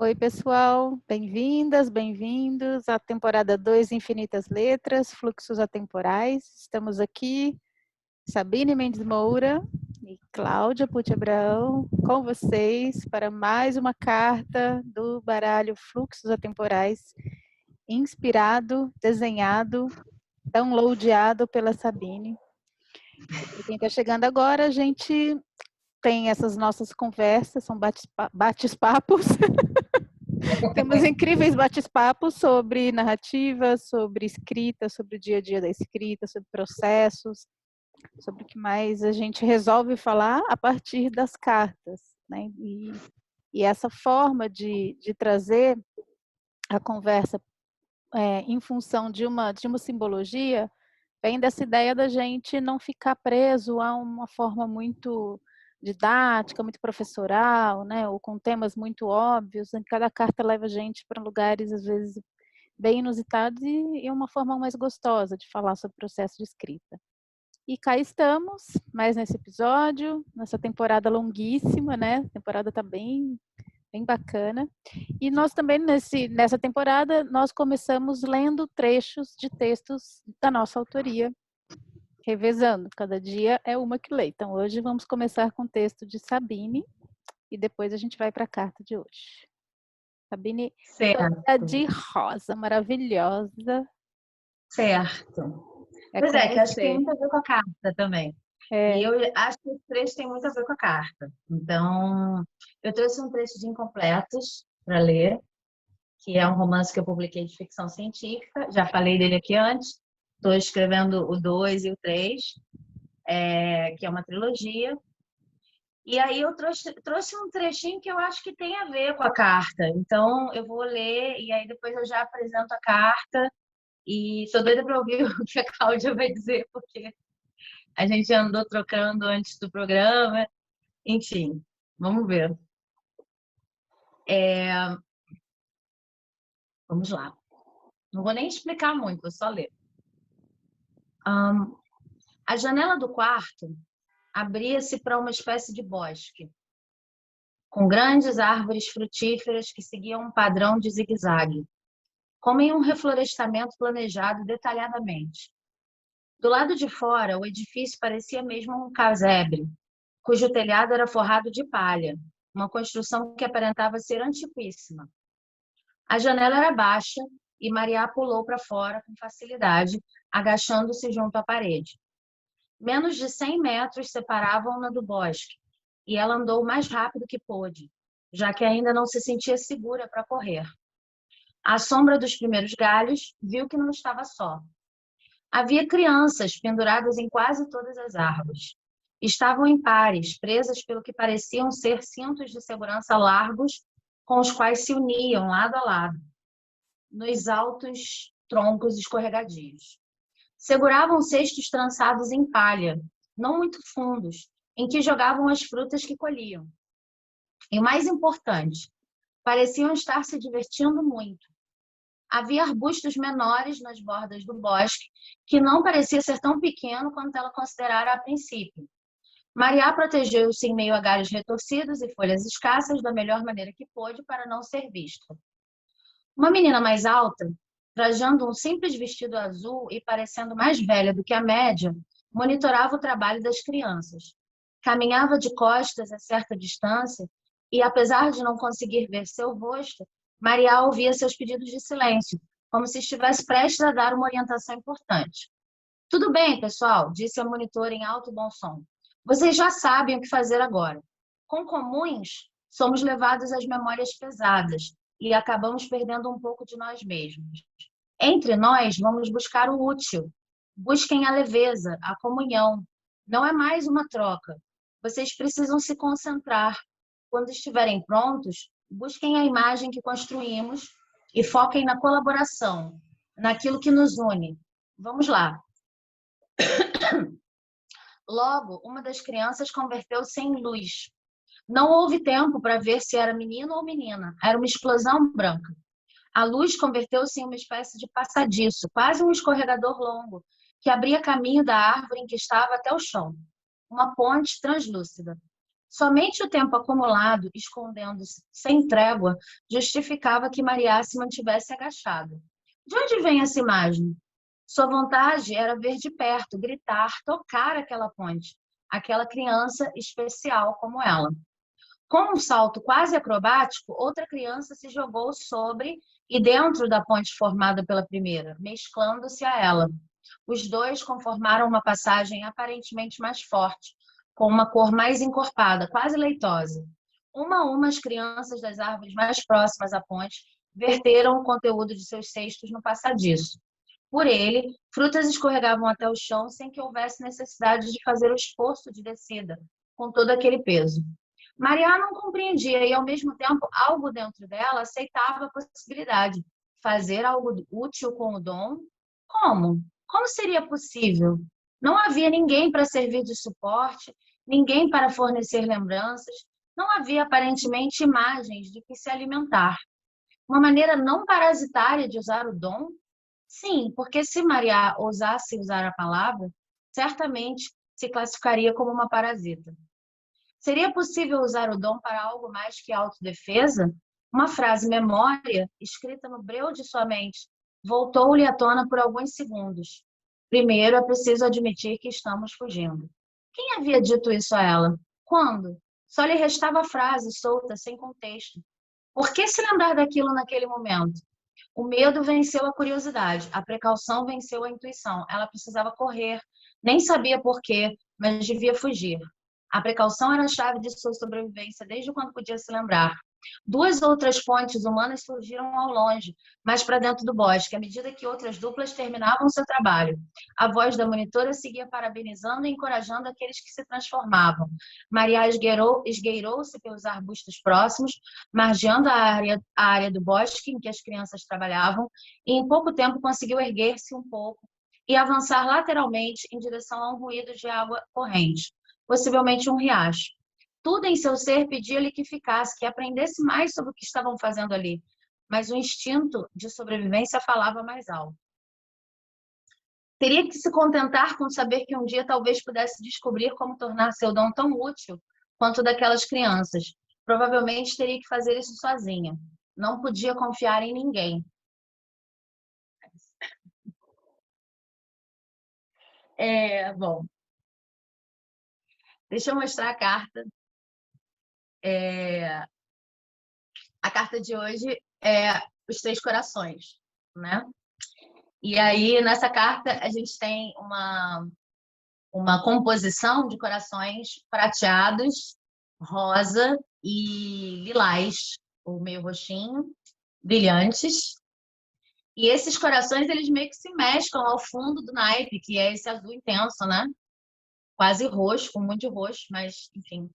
Oi, pessoal, bem-vindas, bem-vindos à temporada 2 Infinitas Letras, Fluxos Atemporais. Estamos aqui, Sabine Mendes Moura e Cláudia Pucci Abraão, com vocês para mais uma carta do baralho Fluxos Atemporais, inspirado, desenhado, downloadado pela Sabine. E quem está chegando agora, a gente tem essas nossas conversas, são bate-papos. Temos incríveis bate-papos sobre narrativa, sobre escrita, sobre o dia a dia da escrita, sobre processos, sobre o que mais a gente resolve falar a partir das cartas, né? E essa forma de trazer a conversa em função de uma simbologia vem dessa ideia da gente não ficar preso a uma forma muito didática, muito professoral, né, ou com temas muito óbvios. Cada carta leva a gente para lugares, às vezes, bem inusitados e uma forma mais gostosa de falar sobre o processo de escrita. E cá estamos, mais nesse episódio, nessa temporada longuíssima, né, a temporada está bem bacana. E nós também, nessa temporada, nós começamos lendo trechos de textos da nossa autoria, revezando. Cada dia é uma que lê. Então, hoje vamos começar com o texto de Sabine e depois a gente vai para a carta de hoje. Sabine, toda de rosa, maravilhosa. Certo. É Pois com é, que eu acho que tem você. muito a ver com a carta também. E eu acho que esse trecho tem muito a ver com a carta. Então, eu trouxe um trecho de Incompletos para ler, que é um romance que eu publiquei de ficção científica. Já falei dele aqui antes. Estou escrevendo o 2 e o 3, que é uma trilogia. E aí eu trouxe um trechinho que eu acho que tem a ver com a carta. Então, eu vou ler e aí depois eu já apresento a carta. E estou doida para ouvir o que a Cláudia vai dizer, porque a gente andou trocando antes do programa. Enfim, vamos ver. Vamos lá. Não vou nem explicar muito, vou só ler. A janela do quarto abria-se para uma espécie de bosque, com grandes árvores frutíferas que seguiam um padrão de zigue-zague, como em um reflorestamento planejado detalhadamente. Do lado de fora, o edifício parecia mesmo um casebre, cujo telhado era forrado de palha, uma construção que aparentava ser antiquíssima. A janela era baixa e Maria pulou para fora com facilidade, agachando-se junto à parede. Menos de 100 metros separavam-na do bosque, e ela andou o mais rápido que pôde, já que ainda não se sentia segura para correr. À sombra dos primeiros galhos, viu que não estava só. Havia crianças penduradas em quase todas as árvores. Estavam em pares, presas pelo que pareciam ser cintos de segurança largos, com os quais se uniam lado a lado, nos altos troncos escorregadios. Seguravam cestos trançados em palha, não muito fundos, em que jogavam as frutas que colhiam. E o mais importante, pareciam estar se divertindo muito. Havia arbustos menores nas bordas do bosque, que não parecia ser tão pequeno quanto ela considerara a princípio. Maria protegeu-se em meio a galhos retorcidos e folhas escassas da melhor maneira que pôde para não ser vista. Uma menina mais alta, trajando um simples vestido azul e parecendo mais velha do que a média, monitorava o trabalho das crianças. Caminhava de costas a certa distância e, apesar de não conseguir ver seu rosto, Maria ouvia seus pedidos de silêncio, como se estivesse prestes a dar uma orientação importante. Tudo bem, pessoal, disse a monitora em alto e bom som. Vocês já sabem o que fazer agora. Com comuns, somos levados às memórias pesadas e acabamos perdendo um pouco de nós mesmos. Entre nós, vamos buscar o útil. Busquem a leveza, a comunhão. Não é mais uma troca. Vocês precisam se concentrar. Quando estiverem prontos, busquem a imagem que construímos e foquem na colaboração, naquilo que nos une. Vamos lá. Logo, uma das crianças converteu-se em luz. Não houve tempo para ver se era menino ou menina. Era uma explosão branca. A luz converteu-se em uma espécie de passadiço, quase um escorregador longo, que abria caminho da árvore em que estava até o chão. Uma ponte translúcida. Somente o tempo acumulado, escondendo-se sem trégua, justificava que Maria se mantivesse agachada. De onde vem essa imagem? Sua vontade era ver de perto, gritar, tocar aquela ponte, aquela criança especial como ela. Com um salto quase acrobático, outra criança se jogou sobre e dentro da ponte formada pela primeira, mesclando-se a ela. Os dois conformaram uma passagem aparentemente mais forte, com uma cor mais encorpada, quase leitosa. Uma a uma, as crianças das árvores mais próximas à ponte verteram o conteúdo de seus cestos no passadiço. Por ele, frutas escorregavam até o chão sem que houvesse necessidade de fazer o esforço de descida, com todo aquele peso. Maria não compreendia e, ao mesmo tempo, algo dentro dela aceitava a possibilidade. Fazer algo útil com o dom? Como? Como seria possível? Não havia ninguém para servir de suporte, ninguém para fornecer lembranças, não havia aparentemente imagens de que se alimentar. Uma maneira não parasitária de usar o dom? Sim, porque se Maria ousasse usar a palavra, certamente se classificaria como uma parasita. Seria possível usar o dom para algo mais que autodefesa? Uma frase memória, escrita no breu de sua mente, voltou-lhe à tona por alguns segundos. Primeiro, é preciso admitir que estamos fugindo. Quem havia dito isso a ela? Quando? Só lhe restava a frase solta, sem contexto. Por que se lembrar daquilo naquele momento? O medo venceu a curiosidade, a precaução venceu a intuição. Ela precisava correr, nem sabia por quê, mas devia fugir. A precaução era a chave de sua sobrevivência desde quando podia se lembrar. Duas outras fontes humanas surgiram ao longe, mais para dentro do bosque, à medida que outras duplas terminavam seu trabalho. A voz da monitora seguia parabenizando e encorajando aqueles que se transformavam. Maria esgueirou-se pelos arbustos próximos, margeando a área do bosque em que as crianças trabalhavam, e em pouco tempo conseguiu erguer-se um pouco e avançar lateralmente em direção a um ruído de água corrente, possivelmente um riacho. Tudo em seu ser pedia-lhe que ficasse, que aprendesse mais sobre o que estavam fazendo ali, mas o instinto de sobrevivência falava mais alto. Teria que se contentar com saber que um dia talvez pudesse descobrir como tornar seu dom tão útil quanto o daquelas crianças. Provavelmente teria que fazer isso sozinha. Não podia confiar em ninguém. Bom, deixa eu mostrar a carta. A carta de hoje é os três corações, né? E aí, nessa carta, a gente tem uma composição de corações prateados, rosa e lilás, ou meio roxinho, brilhantes. E esses corações, eles meio que se mesclam ao fundo do naipe, que é esse azul intenso, né? Quase roxo, com muito de roxo, mas, enfim.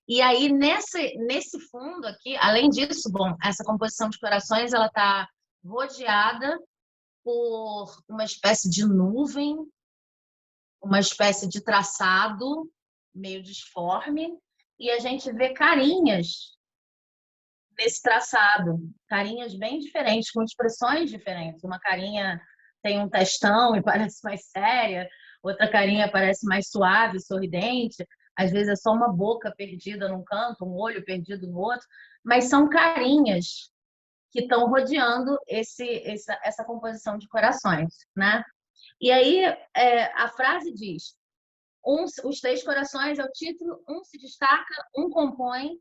E aí, nesse fundo aqui, além disso, bom, essa composição de corações, ela está rodeada por uma espécie de nuvem, uma espécie de traçado meio disforme, e a gente vê carinhas nesse traçado, carinhas bem diferentes, com expressões diferentes. Uma carinha tem um testão e parece mais séria, outra carinha parece mais suave, sorridente, às vezes é só uma boca perdida num canto, um olho perdido no outro, mas são carinhas que estão rodeando essa composição de corações, né? E aí a frase diz: os três corações é o título, um se destaca, um compõe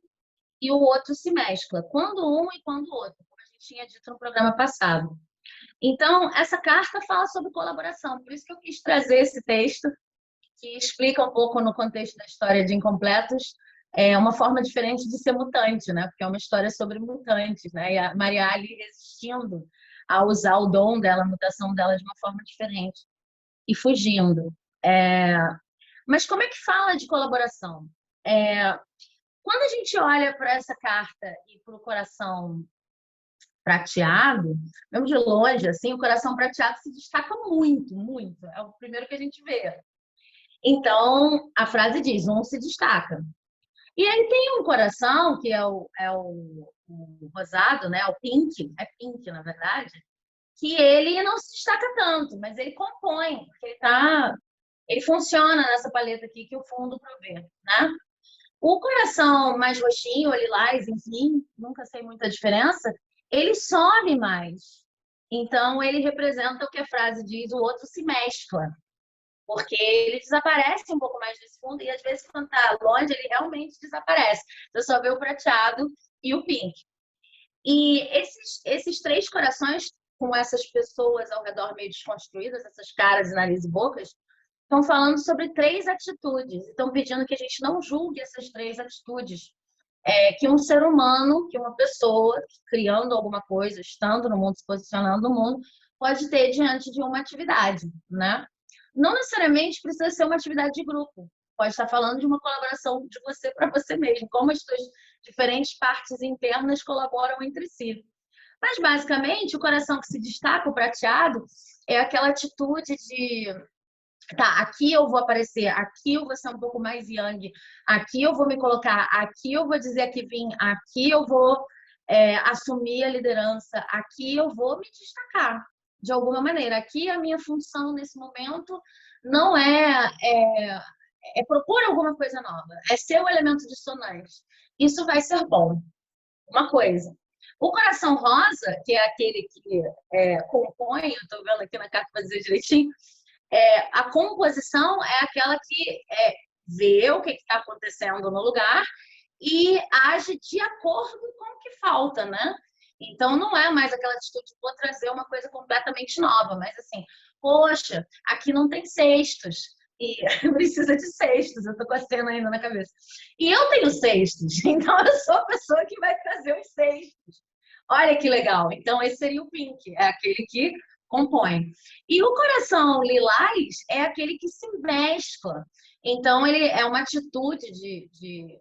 e o outro se mescla. Quando um e quando o outro, como a gente tinha dito no programa passado. Então, essa carta fala sobre colaboração, por isso que eu quis trazer esse texto, que explica um pouco no contexto da história de Incompletos, uma forma diferente de ser mutante, né? Porque é uma história sobre mutantes, né? E a Maria ali resistindo a usar o dom dela, a mutação dela de uma forma diferente e fugindo. Mas como é que fala de colaboração? Quando a gente olha para essa carta e para o coração prateado, mesmo de longe, assim, o coração prateado se destaca muito, muito. É o primeiro que a gente vê. Então, a frase diz: um se destaca. E aí tem um coração, que é o rosado, né? O pink, é pink, na verdade, que ele não se destaca tanto, mas ele compõe, porque Ele funciona nessa paleta aqui que o fundo provê, né? O coração mais roxinho, lilás, enfim, nunca sei muita diferença, ele some mais. Então, ele representa o que a frase diz, o outro se mescla. Porque ele desaparece um pouco mais desse fundo e, às vezes, quando está longe, ele realmente desaparece. Você só vê o prateado e o pink. E esses três corações, com essas pessoas ao redor meio desconstruídas, essas caras, nariz e bocas, estão falando sobre três atitudes. Estão pedindo que a gente não julgue essas três atitudes. Que um ser humano, que uma pessoa, criando alguma coisa, estando no mundo, se posicionando no mundo, pode ter diante de uma atividade, né? Não necessariamente precisa ser uma atividade de grupo. Pode estar falando de uma colaboração de você para você mesmo, como as suas diferentes partes internas colaboram entre si. Mas, basicamente, o coração que se destaca, o prateado, é aquela atitude de tá, aqui eu vou aparecer, aqui eu vou ser um pouco mais yang, aqui eu vou me colocar, aqui eu vou dizer que vim, aqui eu vou assumir a liderança, aqui eu vou me destacar de alguma maneira. Aqui a minha função nesse momento não é propor alguma coisa nova, é ser o elemento dissonante. Isso vai ser bom. Uma coisa. O coração rosa, que é aquele que compõe, eu estou vendo aqui na carta para dizer direitinho, a composição é aquela que vê o que está acontecendo no lugar e age de acordo com o que falta, né? Então, não é mais aquela atitude de vou trazer uma coisa completamente nova, mas assim, poxa, aqui não tem cestos. E precisa de cestos, eu tô com a cena ainda na cabeça. E eu tenho cestos, então eu sou a pessoa que vai trazer os cestos. Olha que legal. Então, esse seria o pink, é aquele que compõe. E o coração lilás é aquele que se mescla. Então, ele é uma atitude de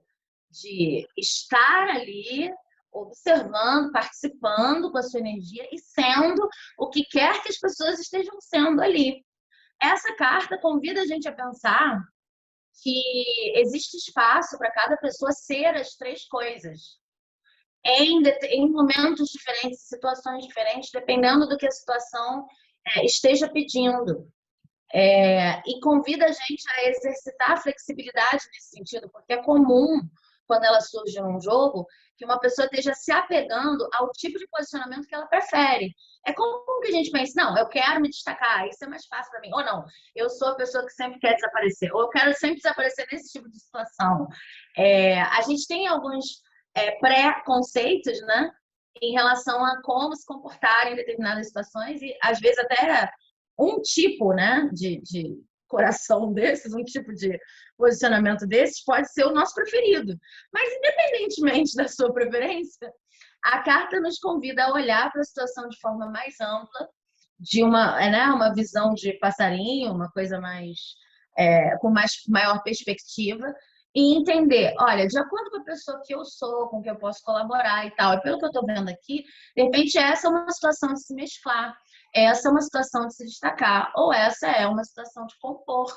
estar ali, observando, participando com a sua energia e sendo o que quer que as pessoas estejam sendo ali. Essa carta convida a gente a pensar que existe espaço para cada pessoa ser as três coisas em momentos diferentes, situações diferentes, dependendo do que a situação esteja pedindo. E convida a gente a exercitar a flexibilidade nesse sentido, porque é comum, quando ela surge num jogo, que uma pessoa esteja se apegando ao tipo de posicionamento que ela prefere. É comum que a gente pense, não, eu quero me destacar, isso é mais fácil para mim. Ou não, eu sou a pessoa que sempre quer desaparecer. Ou eu quero sempre desaparecer nesse tipo de situação. A gente tem alguns pré-conceitos, né, em relação a como se comportar em determinadas situações e, às vezes, até um tipo, né, de coração desses, um tipo de posicionamento desses pode ser o nosso preferido. Mas, independentemente da sua preferência, a carta nos convida a olhar para a situação de forma mais ampla, de uma visão de passarinho, uma coisa mais com maior perspectiva, e entender, olha, de acordo com a pessoa que eu sou, com que eu posso colaborar e tal, e pelo que eu estou vendo aqui, de repente essa é uma situação de se mesclar, essa é uma situação de se destacar, ou essa é uma situação de compor.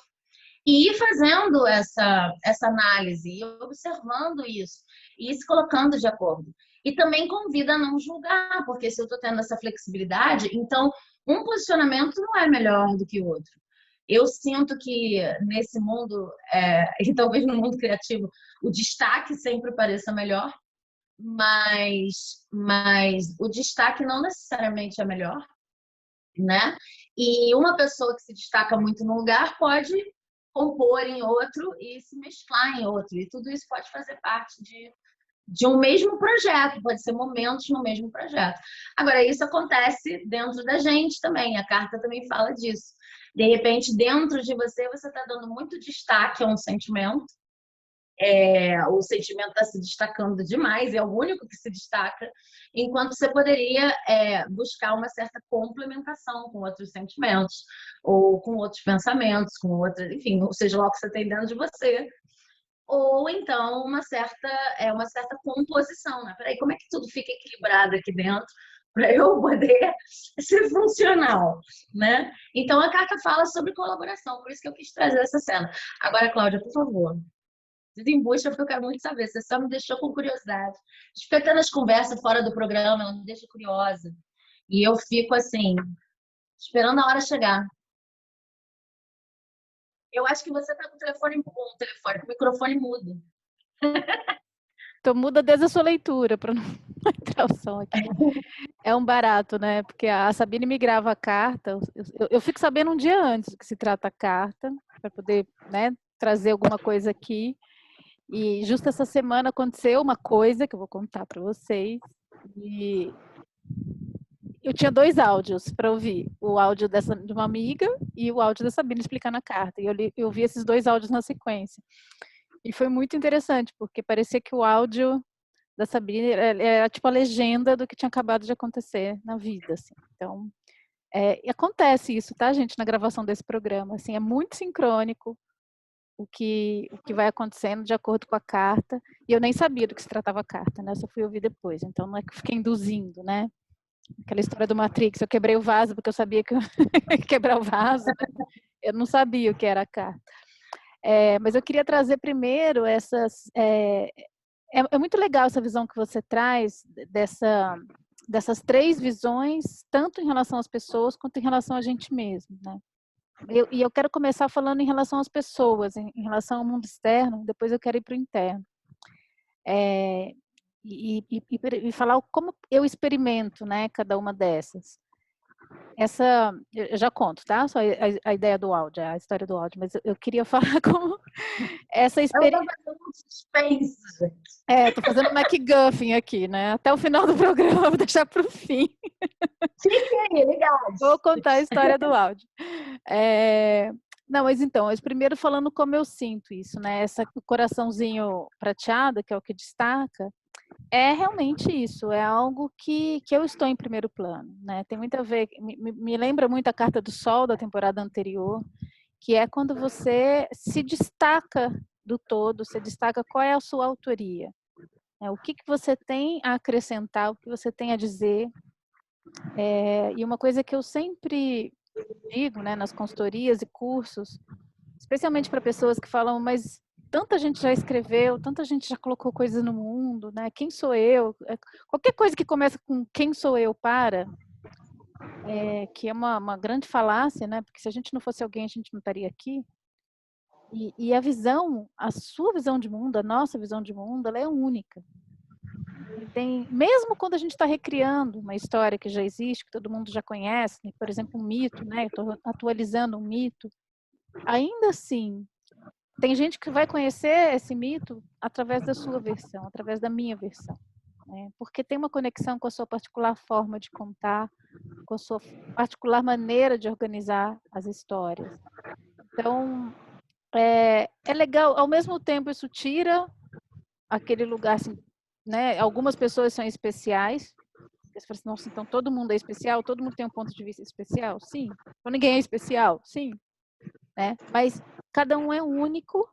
E ir fazendo essa análise, e observando isso, e se colocando de acordo. E também convida a não julgar, porque se eu estou tendo essa flexibilidade, então um posicionamento não é melhor do que o outro. Eu sinto que nesse mundo, e talvez no mundo criativo, o destaque sempre pareça melhor, mas o destaque não necessariamente é melhor, né? E uma pessoa que se destaca muito num lugar pode compor em outro e se mesclar em outro. E tudo isso pode fazer parte de um mesmo projeto, pode ser momentos no mesmo projeto. Agora, isso acontece dentro da gente também, a carta também fala disso. De repente, dentro de você, você está dando muito destaque a um sentimento, o sentimento está se destacando demais, é o único que se destaca, enquanto você poderia buscar uma certa complementação com outros sentimentos, ou com outros pensamentos, com outras, enfim, seja lá o que você tem dentro de você, ou então uma certa composição, né? Peraí, como é que tudo fica equilibrado aqui dentro para eu poder ser funcional, né? Então a carta fala sobre colaboração, por isso que eu quis trazer essa cena. Agora, Cláudia, por favor, desembucha, porque eu quero muito saber. Você só me deixou com curiosidade. A gente fica tendo as conversas fora do programa, ela me deixa curiosa. E eu fico assim, esperando a hora chegar. Eu acho que você está com com o microfone mudo. Então muda desde a sua leitura, para não entrar o som aqui. É um barato, né? Porque a Sabine me grava a carta, eu fico sabendo um dia antes do que se trata a carta, para poder, né, trazer alguma coisa aqui. E justo essa semana aconteceu uma coisa que eu vou contar para vocês. E eu tinha 2 áudios para ouvir, o áudio de uma amiga e o áudio da Sabine explicando a carta. E eu vi esses 2 áudios na sequência. E foi muito interessante, porque parecia que o áudio da Sabine era tipo a legenda do que tinha acabado de acontecer na vida, assim. Então, e acontece isso, tá, gente, na gravação desse programa, assim, é muito sincrônico o que vai acontecendo de acordo com a carta, e eu nem sabia do que se tratava a carta, né, eu só fui ouvir depois, então não é que eu fiquei induzindo, né, aquela história do Matrix, eu quebrei o vaso porque eu sabia que eu ia quebrar o vaso, né? Eu não sabia o que era a carta. Mas eu queria trazer primeiro é muito legal essa visão que você traz dessas 3 visões, tanto em relação às pessoas quanto em relação a gente mesmo, né? Eu quero começar falando em relação às pessoas, em relação ao mundo externo, depois eu quero ir para o interno. E falar como eu experimento, né, cada uma dessas. Eu já conto, tá? Só a ideia do áudio, a história do áudio, mas eu queria falar como essa Ela experiência. está fazendo um suspense, gente. Tô fazendo MacGuffin aqui, né? Até o final do programa, vou deixar para o fim. Fiquem aí, legal. Vou contar a história do áudio. Não, mas então, primeiro falando como eu sinto isso, né? O coraçãozinho prateado, que é o que destaca, é realmente isso, é algo que eu estou em primeiro plano, né? Tem muito a ver, me lembra muito a carta do Sol da temporada anterior, que é quando você se destaca do todo, você destaca qual é a sua autoria, né? O que você tem a acrescentar, o que você tem a dizer. E uma coisa que eu sempre digo, né, nas consultorias e cursos, especialmente para pessoas que falam, mas tanta gente já escreveu, tanta gente já colocou coisas no mundo, né? Quem sou eu? Qualquer coisa que começa com quem sou eu que é uma grande falácia, né? Porque se a gente não fosse alguém, a gente não estaria aqui. E a sua visão de mundo, a nossa visão de mundo, ela é única. Mesmo quando a gente está recriando uma história que já existe, que todo mundo já conhece, né? Por exemplo, um mito, né? Estou atualizando um mito. Ainda assim, tem gente que vai conhecer esse mito através da sua versão, através da minha versão, né? Porque tem uma conexão com a sua particular forma de contar, com a sua particular maneira de organizar as histórias. Então, é legal, ao mesmo tempo isso tira aquele lugar, assim, né? Algumas pessoas são especiais, você fala assim, nossa, então todo mundo é especial, todo mundo tem um ponto de vista especial? Sim. Então ninguém é especial? Sim. Né? Mas cada um é único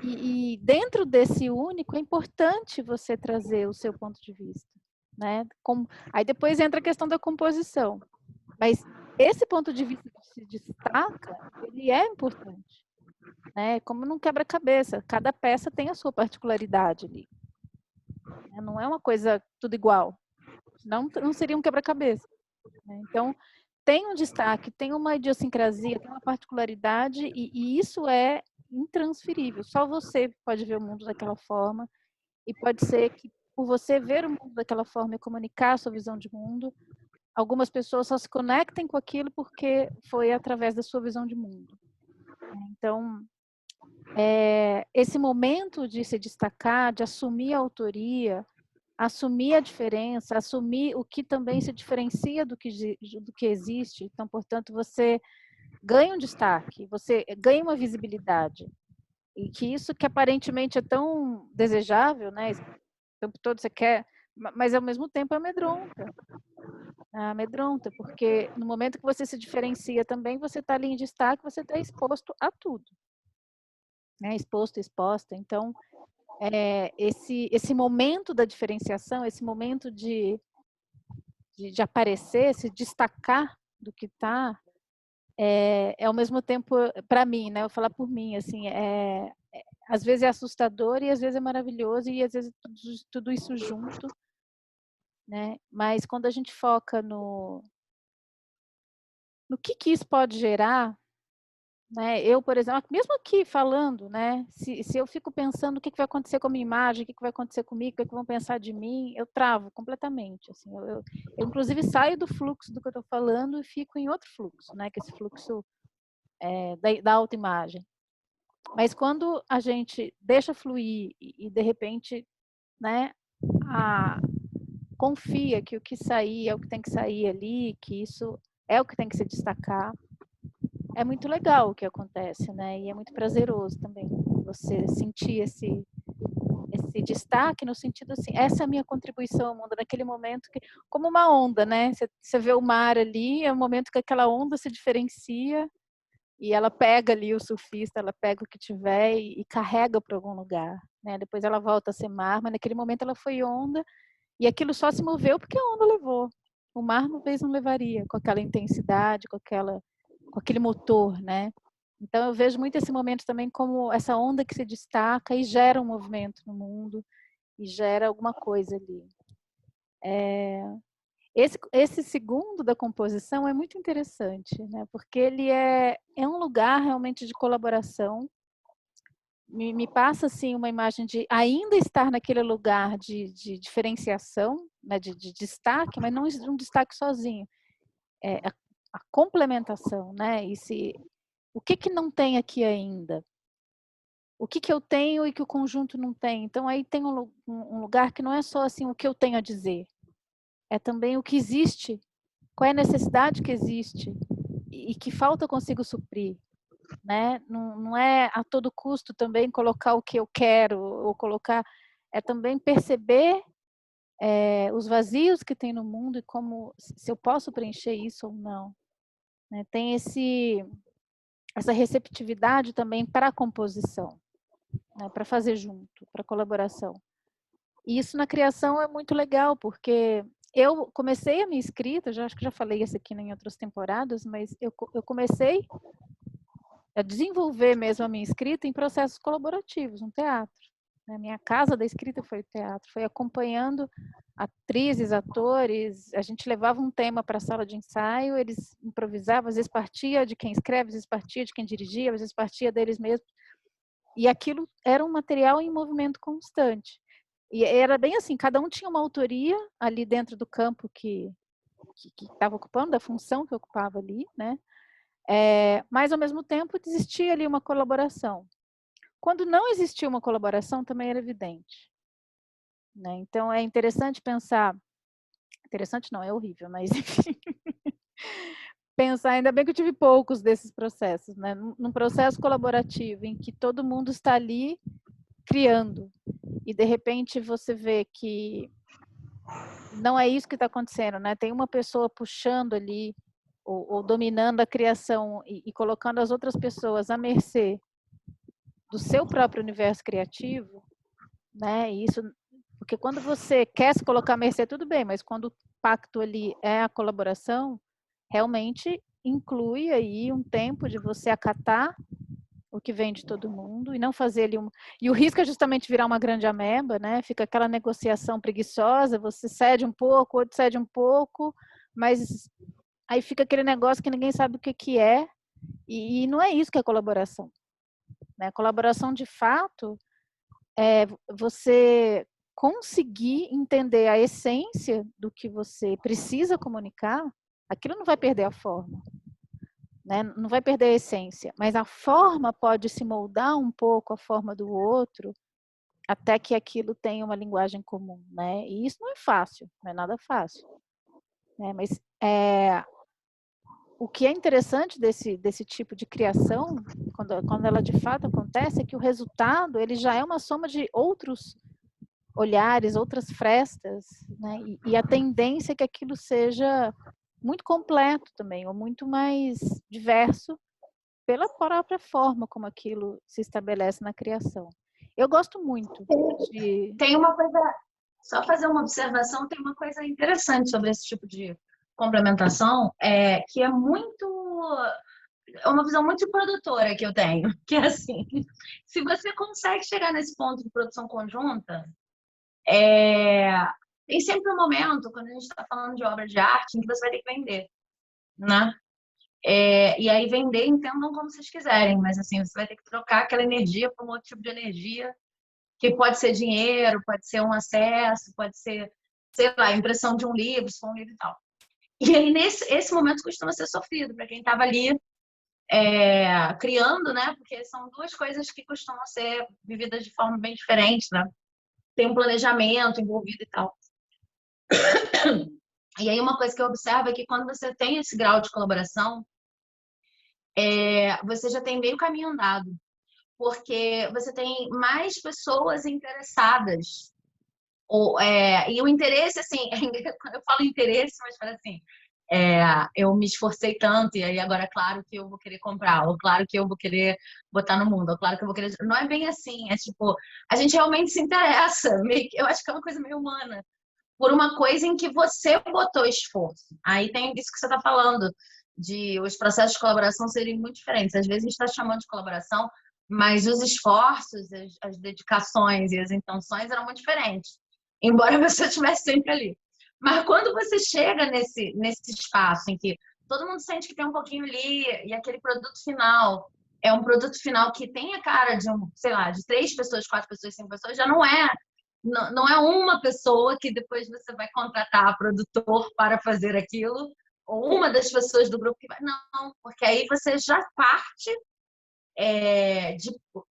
e dentro desse único é importante você trazer o seu ponto de vista, né? Aí depois entra a questão da composição, mas esse ponto de vista que se destaca, ele é importante, né? Como num quebra-cabeça, cada peça tem a sua particularidade ali, né? Não é uma coisa tudo igual, senão não seria um quebra-cabeça, né? Então tem um destaque, tem uma idiosincrasia, tem uma particularidade e isso é intransferível. Só você pode ver o mundo daquela forma e pode ser que por você ver o mundo daquela forma e comunicar a sua visão de mundo, algumas pessoas só se conectem com aquilo porque foi através da sua visão de mundo. Então, esse momento de se destacar, de assumir a autoria, assumir a diferença, assumir o que também se diferencia do que existe. Então, portanto, você ganha um destaque, você ganha uma visibilidade. E que isso que aparentemente é tão desejável, né? O tempo todo você quer, mas ao mesmo tempo amedronta. Amedronta, porque no momento que você se diferencia também, você está ali em destaque, você está exposto a tudo. Né? Exposto, exposta. Então, esse momento da diferenciação, esse momento de aparecer, se destacar do que está, ao mesmo tempo, para mim, né? Eu vou falar por mim, assim, às vezes é assustador e às vezes é maravilhoso e às vezes tudo isso junto, né? Mas quando a gente foca no que isso pode gerar, né? Eu, por exemplo, mesmo aqui falando, né? Se eu fico pensando o que vai acontecer com a minha imagem, o que vai acontecer comigo, o que vão pensar de mim, eu travo completamente. Assim, eu inclusive saio do fluxo do que eu estou falando e fico em outro fluxo, né? Que é esse fluxo da autoimagem. Mas quando a gente deixa fluir e de repente, né? Confia que o que sair é o que tem que sair ali, que isso é o que tem que se destacar. É muito legal o que acontece, né? E é muito prazeroso também você sentir esse destaque no sentido assim, essa é a minha contribuição ao mundo naquele momento que, como uma onda, né? Você vê o mar ali, é o momento que aquela onda se diferencia e ela pega ali o surfista, ela pega o que tiver e carrega para algum lugar, né? Depois ela volta a ser mar, mas naquele momento ela foi onda e aquilo só se moveu porque a onda levou. O mar talvez não levaria com aquela intensidade, com aquele motor, né? Então eu vejo muito esse momento também como essa onda que se destaca e gera um movimento no mundo e gera alguma coisa ali. Esse segundo da composição é muito interessante, né? Porque ele é um lugar realmente de colaboração. Me passa assim uma imagem de ainda estar naquele lugar de diferenciação, né? de destaque, mas não um destaque sozinho. A complementação, né? O que não tem aqui ainda? O que eu tenho e que o conjunto não tem? Então aí tem um lugar que não é só assim o que eu tenho a dizer, é também o que existe, qual é a necessidade que existe e que falta eu consigo suprir, né? Não é a todo custo também colocar o que eu quero ou colocar, é também perceber os vazios que tem no mundo e como se eu posso preencher isso ou não, né? Tem essa receptividade também para a composição, né? Para fazer junto, para colaboração. E isso na criação é muito legal, porque eu comecei a minha escrita, acho que já falei isso aqui em outras temporadas, mas eu comecei a desenvolver mesmo a minha escrita em processos colaborativos, no teatro. A minha casa da escrita foi o teatro, foi acompanhando atrizes, atores, a gente levava um tema para a sala de ensaio, eles improvisavam, às vezes partia de quem escreve, às vezes partia de quem dirigia, às vezes partia deles mesmos, e aquilo era um material em movimento constante. E era bem assim, cada um tinha uma autoria ali dentro do campo que estava ocupando, da função que ocupava ali, né? Mas, ao mesmo tempo, existia ali uma colaboração. Quando não existia uma colaboração, também era evidente, né? Então, é interessante pensar... Interessante não, é horrível, mas enfim... Pensar, ainda bem que eu tive poucos desses processos, né? Num processo colaborativo em que todo mundo está ali criando e, de repente, você vê que não é isso que está acontecendo, né? Tem uma pessoa puxando ali ou dominando a criação e colocando as outras pessoas à mercê do seu próprio universo criativo, né? E isso, porque quando você quer se colocar à mercê, tudo bem, mas quando o pacto ali é a colaboração, realmente inclui aí um tempo de você acatar o que vem de todo mundo e não fazer ali E o risco é justamente virar uma grande ameba, né? Fica aquela negociação preguiçosa, você cede um pouco, outro cede um pouco, mas aí fica aquele negócio que ninguém sabe o que é, e não é isso que é colaboração, né? Colaboração, de fato, é você conseguir entender a essência do que você precisa comunicar, aquilo não vai perder a forma, né? Não vai perder a essência, mas a forma pode se moldar um pouco a forma do outro, até que aquilo tenha uma linguagem comum, né? E isso não é fácil, não é nada fácil, né? Mas o que é interessante desse tipo de criação, quando ela de fato acontece, é que o resultado ele já é uma soma de outros olhares, outras frestas, né? E a tendência é que aquilo seja muito completo também, ou muito mais diverso pela própria forma como aquilo se estabelece na criação. Eu gosto muito de... Tem uma coisa, só fazer uma observação, tem uma coisa interessante sobre esse tipo de complementação, que é uma visão muito produtora que eu tenho, que é assim, se você consegue chegar nesse ponto de produção conjunta, tem sempre um momento, quando a gente está falando de obra de arte, em que você vai ter que vender, né? E aí vender, entendam como vocês quiserem, mas assim, você vai ter que trocar aquela energia por um outro tipo de energia, que pode ser dinheiro, pode ser um acesso, pode ser, sei lá, impressão de um livro, se for um livro e tal. E aí, esse momento costuma ser sofrido para quem estava ali criando, né? Porque são duas coisas que costumam ser vividas de forma bem diferente, né? Tem um planejamento envolvido e tal. E aí, uma coisa que eu observo é que quando você tem esse grau de colaboração, você já tem meio caminho andado, porque você tem mais pessoas interessadas. E o interesse, assim, eu falo interesse, mas falo assim, eu me esforcei tanto e aí agora é claro que eu vou querer comprar, ou claro que eu vou querer botar no mundo, ou claro que eu vou querer... Não é bem assim, é tipo, a gente realmente se interessa, eu acho que é uma coisa meio humana, por uma coisa em que você botou esforço. Aí tem isso que você está falando, de os processos de colaboração serem muito diferentes. Às vezes a gente está chamando de colaboração, mas os esforços, as dedicações e as intenções eram muito diferentes, embora você estivesse sempre ali. Mas quando você chega nesse espaço em que todo mundo sente que tem um pouquinho ali, e aquele produto final é um produto final que tem a cara de sei lá, de 3 pessoas, 4 pessoas, 5 pessoas, já não é uma pessoa que depois você vai contratar produtor para fazer aquilo, ou uma das pessoas do grupo que vai. Não, porque aí você já parte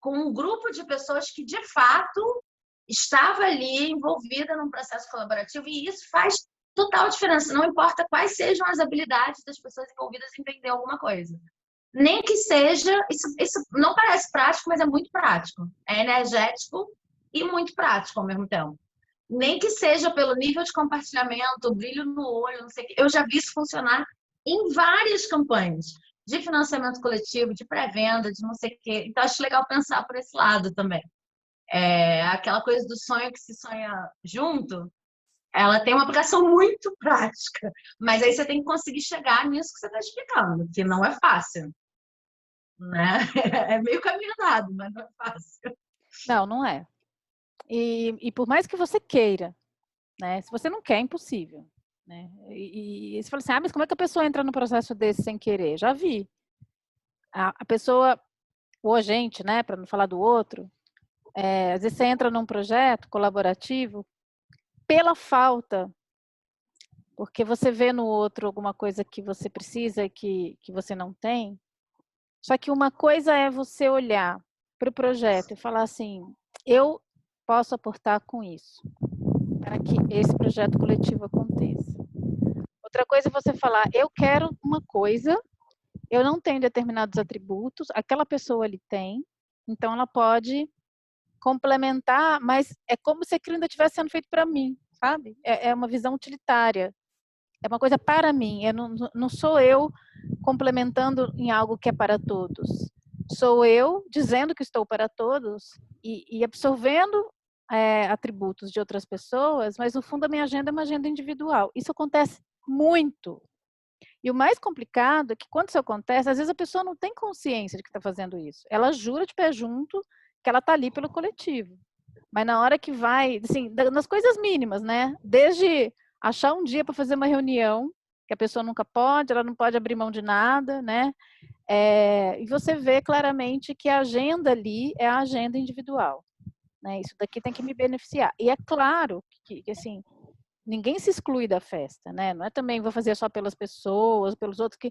com um grupo de pessoas que, de fato, estava ali envolvida num processo colaborativo, e isso faz total diferença. Não importa quais sejam as habilidades das pessoas envolvidas em vender alguma coisa. Nem que seja... Isso não parece prático, mas é muito prático. É energético e muito prático ao mesmo tempo. Nem que seja pelo nível de compartilhamento, brilho no olho, não sei o quê. Eu já vi isso funcionar em várias campanhas de financiamento coletivo, de pré-venda, de não sei o quê. Então, acho legal pensar por esse lado também. Aquela coisa do sonho que se sonha junto, ela tem uma aplicação muito prática. Mas aí você tem que conseguir chegar nisso que você está explicando, que não é fácil, né? É meio caminho andado, mas não é fácil. Não, não é. E por mais que você queira, né? Se você não quer, é impossível. Né? E você fala assim, mas como é que a pessoa entra no processo desse sem querer? Já vi. A pessoa, o agente, né, para não falar do outro, às vezes você entra num projeto colaborativo pela falta, porque você vê no outro alguma coisa que você precisa e que você não tem. Só que uma coisa é você olhar para o projeto e falar assim, eu posso aportar com isso, para que esse projeto coletivo aconteça. Outra coisa é você falar, eu quero uma coisa, eu não tenho determinados atributos, aquela pessoa ali tem, então ela pode complementar, mas é como se aquilo ainda estivesse sendo feito para mim, sabe? É uma visão utilitária, é uma coisa para mim, não sou eu complementando em algo que é para todos, sou eu dizendo que estou para todos e absorvendo atributos de outras pessoas, mas no fundo a minha agenda é uma agenda individual. Isso acontece muito. E o mais complicado é que quando isso acontece, às vezes a pessoa não tem consciência de que está fazendo isso. Ela jura de pé junto que ela está ali pelo coletivo. Mas na hora que vai, assim, nas coisas mínimas, né? Desde achar um dia para fazer uma reunião, que a pessoa nunca pode, ela não pode abrir mão de nada, né? E você vê claramente que a agenda ali é a agenda individual. Né? Isso daqui tem que me beneficiar. E é claro que assim, ninguém se exclui da festa, né? Não é também vou fazer só pelas pessoas, pelos outros que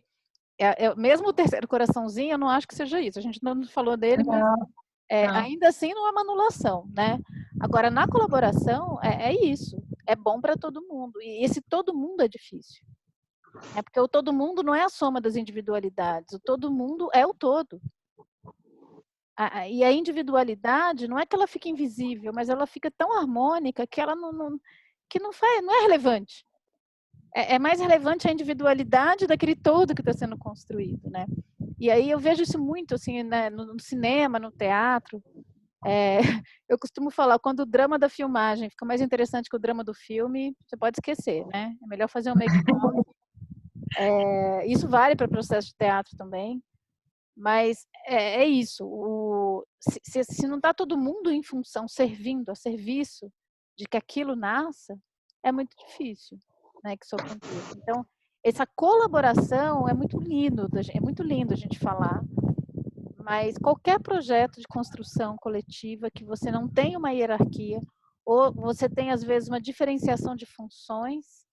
mesmo o terceiro coraçãozinho, eu não acho que seja isso. A gente não falou dele, mas ainda assim não é uma anulação, né? Agora na colaboração é isso, é bom para todo mundo e esse todo mundo é difícil, porque o todo mundo não é a soma das individualidades, o todo mundo é o todo. E a individualidade não é que ela fica invisível, mas ela fica tão harmônica que ela não é relevante. É mais relevante a individualidade daquele todo que está sendo construído, né? E aí eu vejo isso muito assim, né, no cinema, no teatro. Eu costumo falar, quando o drama da filmagem fica mais interessante que o drama do filme, você pode esquecer, né? É melhor fazer um make-off. Isso vale para o processo de teatro também. Mas é isso. Se não está todo mundo em função, servindo, a serviço de que aquilo nasça, é muito difícil, né, que isso aconteça. Então, essa colaboração é muito lindo a gente falar, mas qualquer projeto de construção coletiva que você não tenha uma hierarquia, ou você tem, às vezes, uma diferenciação de funções,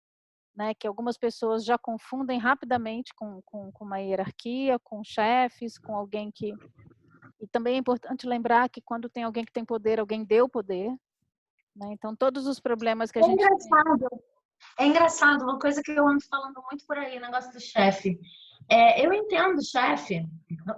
né, que algumas pessoas já confundem rapidamente com uma hierarquia, com chefes, com alguém que... E também é importante lembrar que quando tem alguém que tem poder, alguém deu poder, né? Então, todos os problemas que a É gente tem... engraçado. É engraçado, uma coisa que eu ando falando muito por aí, negócio do chefe. Eu entendo chefe,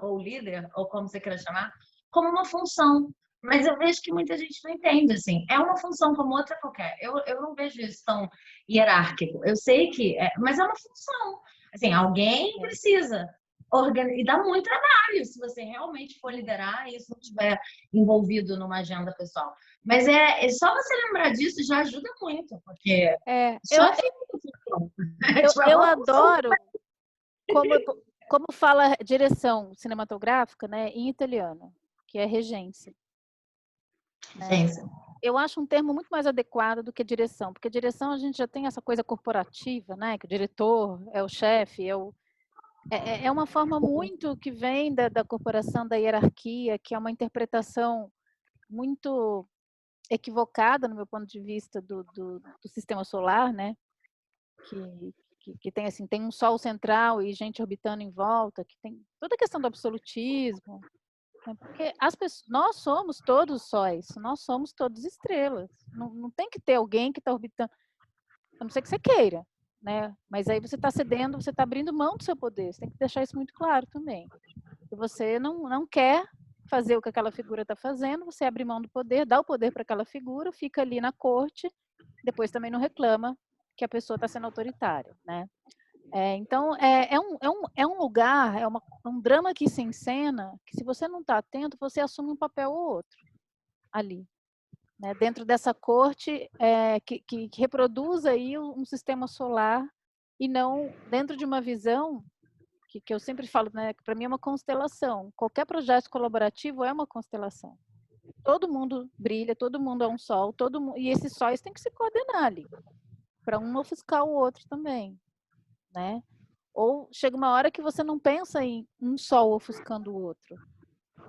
ou líder, ou como você queira chamar, como uma função. Mas eu vejo que muita gente não entende, assim. É uma função como outra qualquer. Eu não vejo isso tão hierárquico. Eu sei que... mas é uma função. Assim, alguém precisa organizar. E dá muito trabalho se você realmente for liderar e isso não estiver envolvido numa agenda pessoal. Mas só você lembrar disso já ajuda muito, porque É, só fica função. Tipo, é eu uma função. adoro como fala direção cinematográfica, né, em italiano, que é regência. Gente, Eu acho um termo muito mais adequado do que direção, porque direção a gente já tem essa coisa corporativa, né, que o diretor é o chefe, é uma forma muito que vem da corporação, da hierarquia, que é uma interpretação muito equivocada, no meu ponto de vista, do sistema solar, né, que tem assim, tem um sol central e gente orbitando em volta, que tem toda a questão do absolutismo, né, porque nós somos todos sóis, nós somos todos estrelas. Não tem que ter alguém que está orbitando, a não ser que você queira, né? Mas aí você está cedendo, você está abrindo mão do seu poder. Você tem que deixar isso muito claro também. Se você não quer fazer o que aquela figura está fazendo, você abre mão do poder, dá o poder para aquela figura, fica ali na corte, depois também não reclama que a pessoa está sendo autoritária, né? Então, é um lugar, um drama que se encena, que se você não está atento, você assume um papel ou outro ali, né? Dentro dessa corte que reproduz aí um sistema solar e não dentro de uma visão que eu sempre falo, né, que para mim é uma constelação. Qualquer projeto colaborativo é uma constelação. Todo mundo brilha, todo mundo é um sol, e esses sóis têm que se coordenar ali, para um ofuscar o outro também, né? Ou chega uma hora que você não pensa em um sol ofuscando o outro,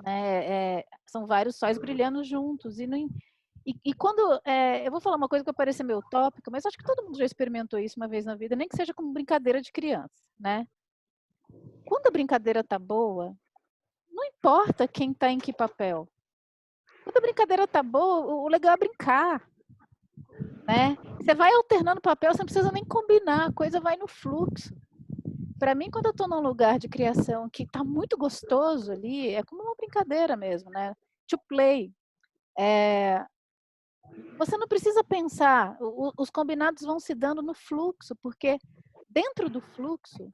né? São vários sóis brilhando juntos. E quando... eu vou falar uma coisa que vai parecer meio utópica, mas acho que todo mundo já experimentou isso uma vez na vida, nem que seja como brincadeira de criança, né? Quando a brincadeira tá boa, não importa quem tá em que papel. Quando a brincadeira tá boa, o legal é brincar, né? Você vai alternando papel, você não precisa nem combinar, a coisa vai no fluxo. Para mim, quando eu estou num lugar de criação que está muito gostoso ali, é como uma brincadeira mesmo, né? To play. Você não precisa pensar, os combinados vão se dando no fluxo, porque dentro do fluxo,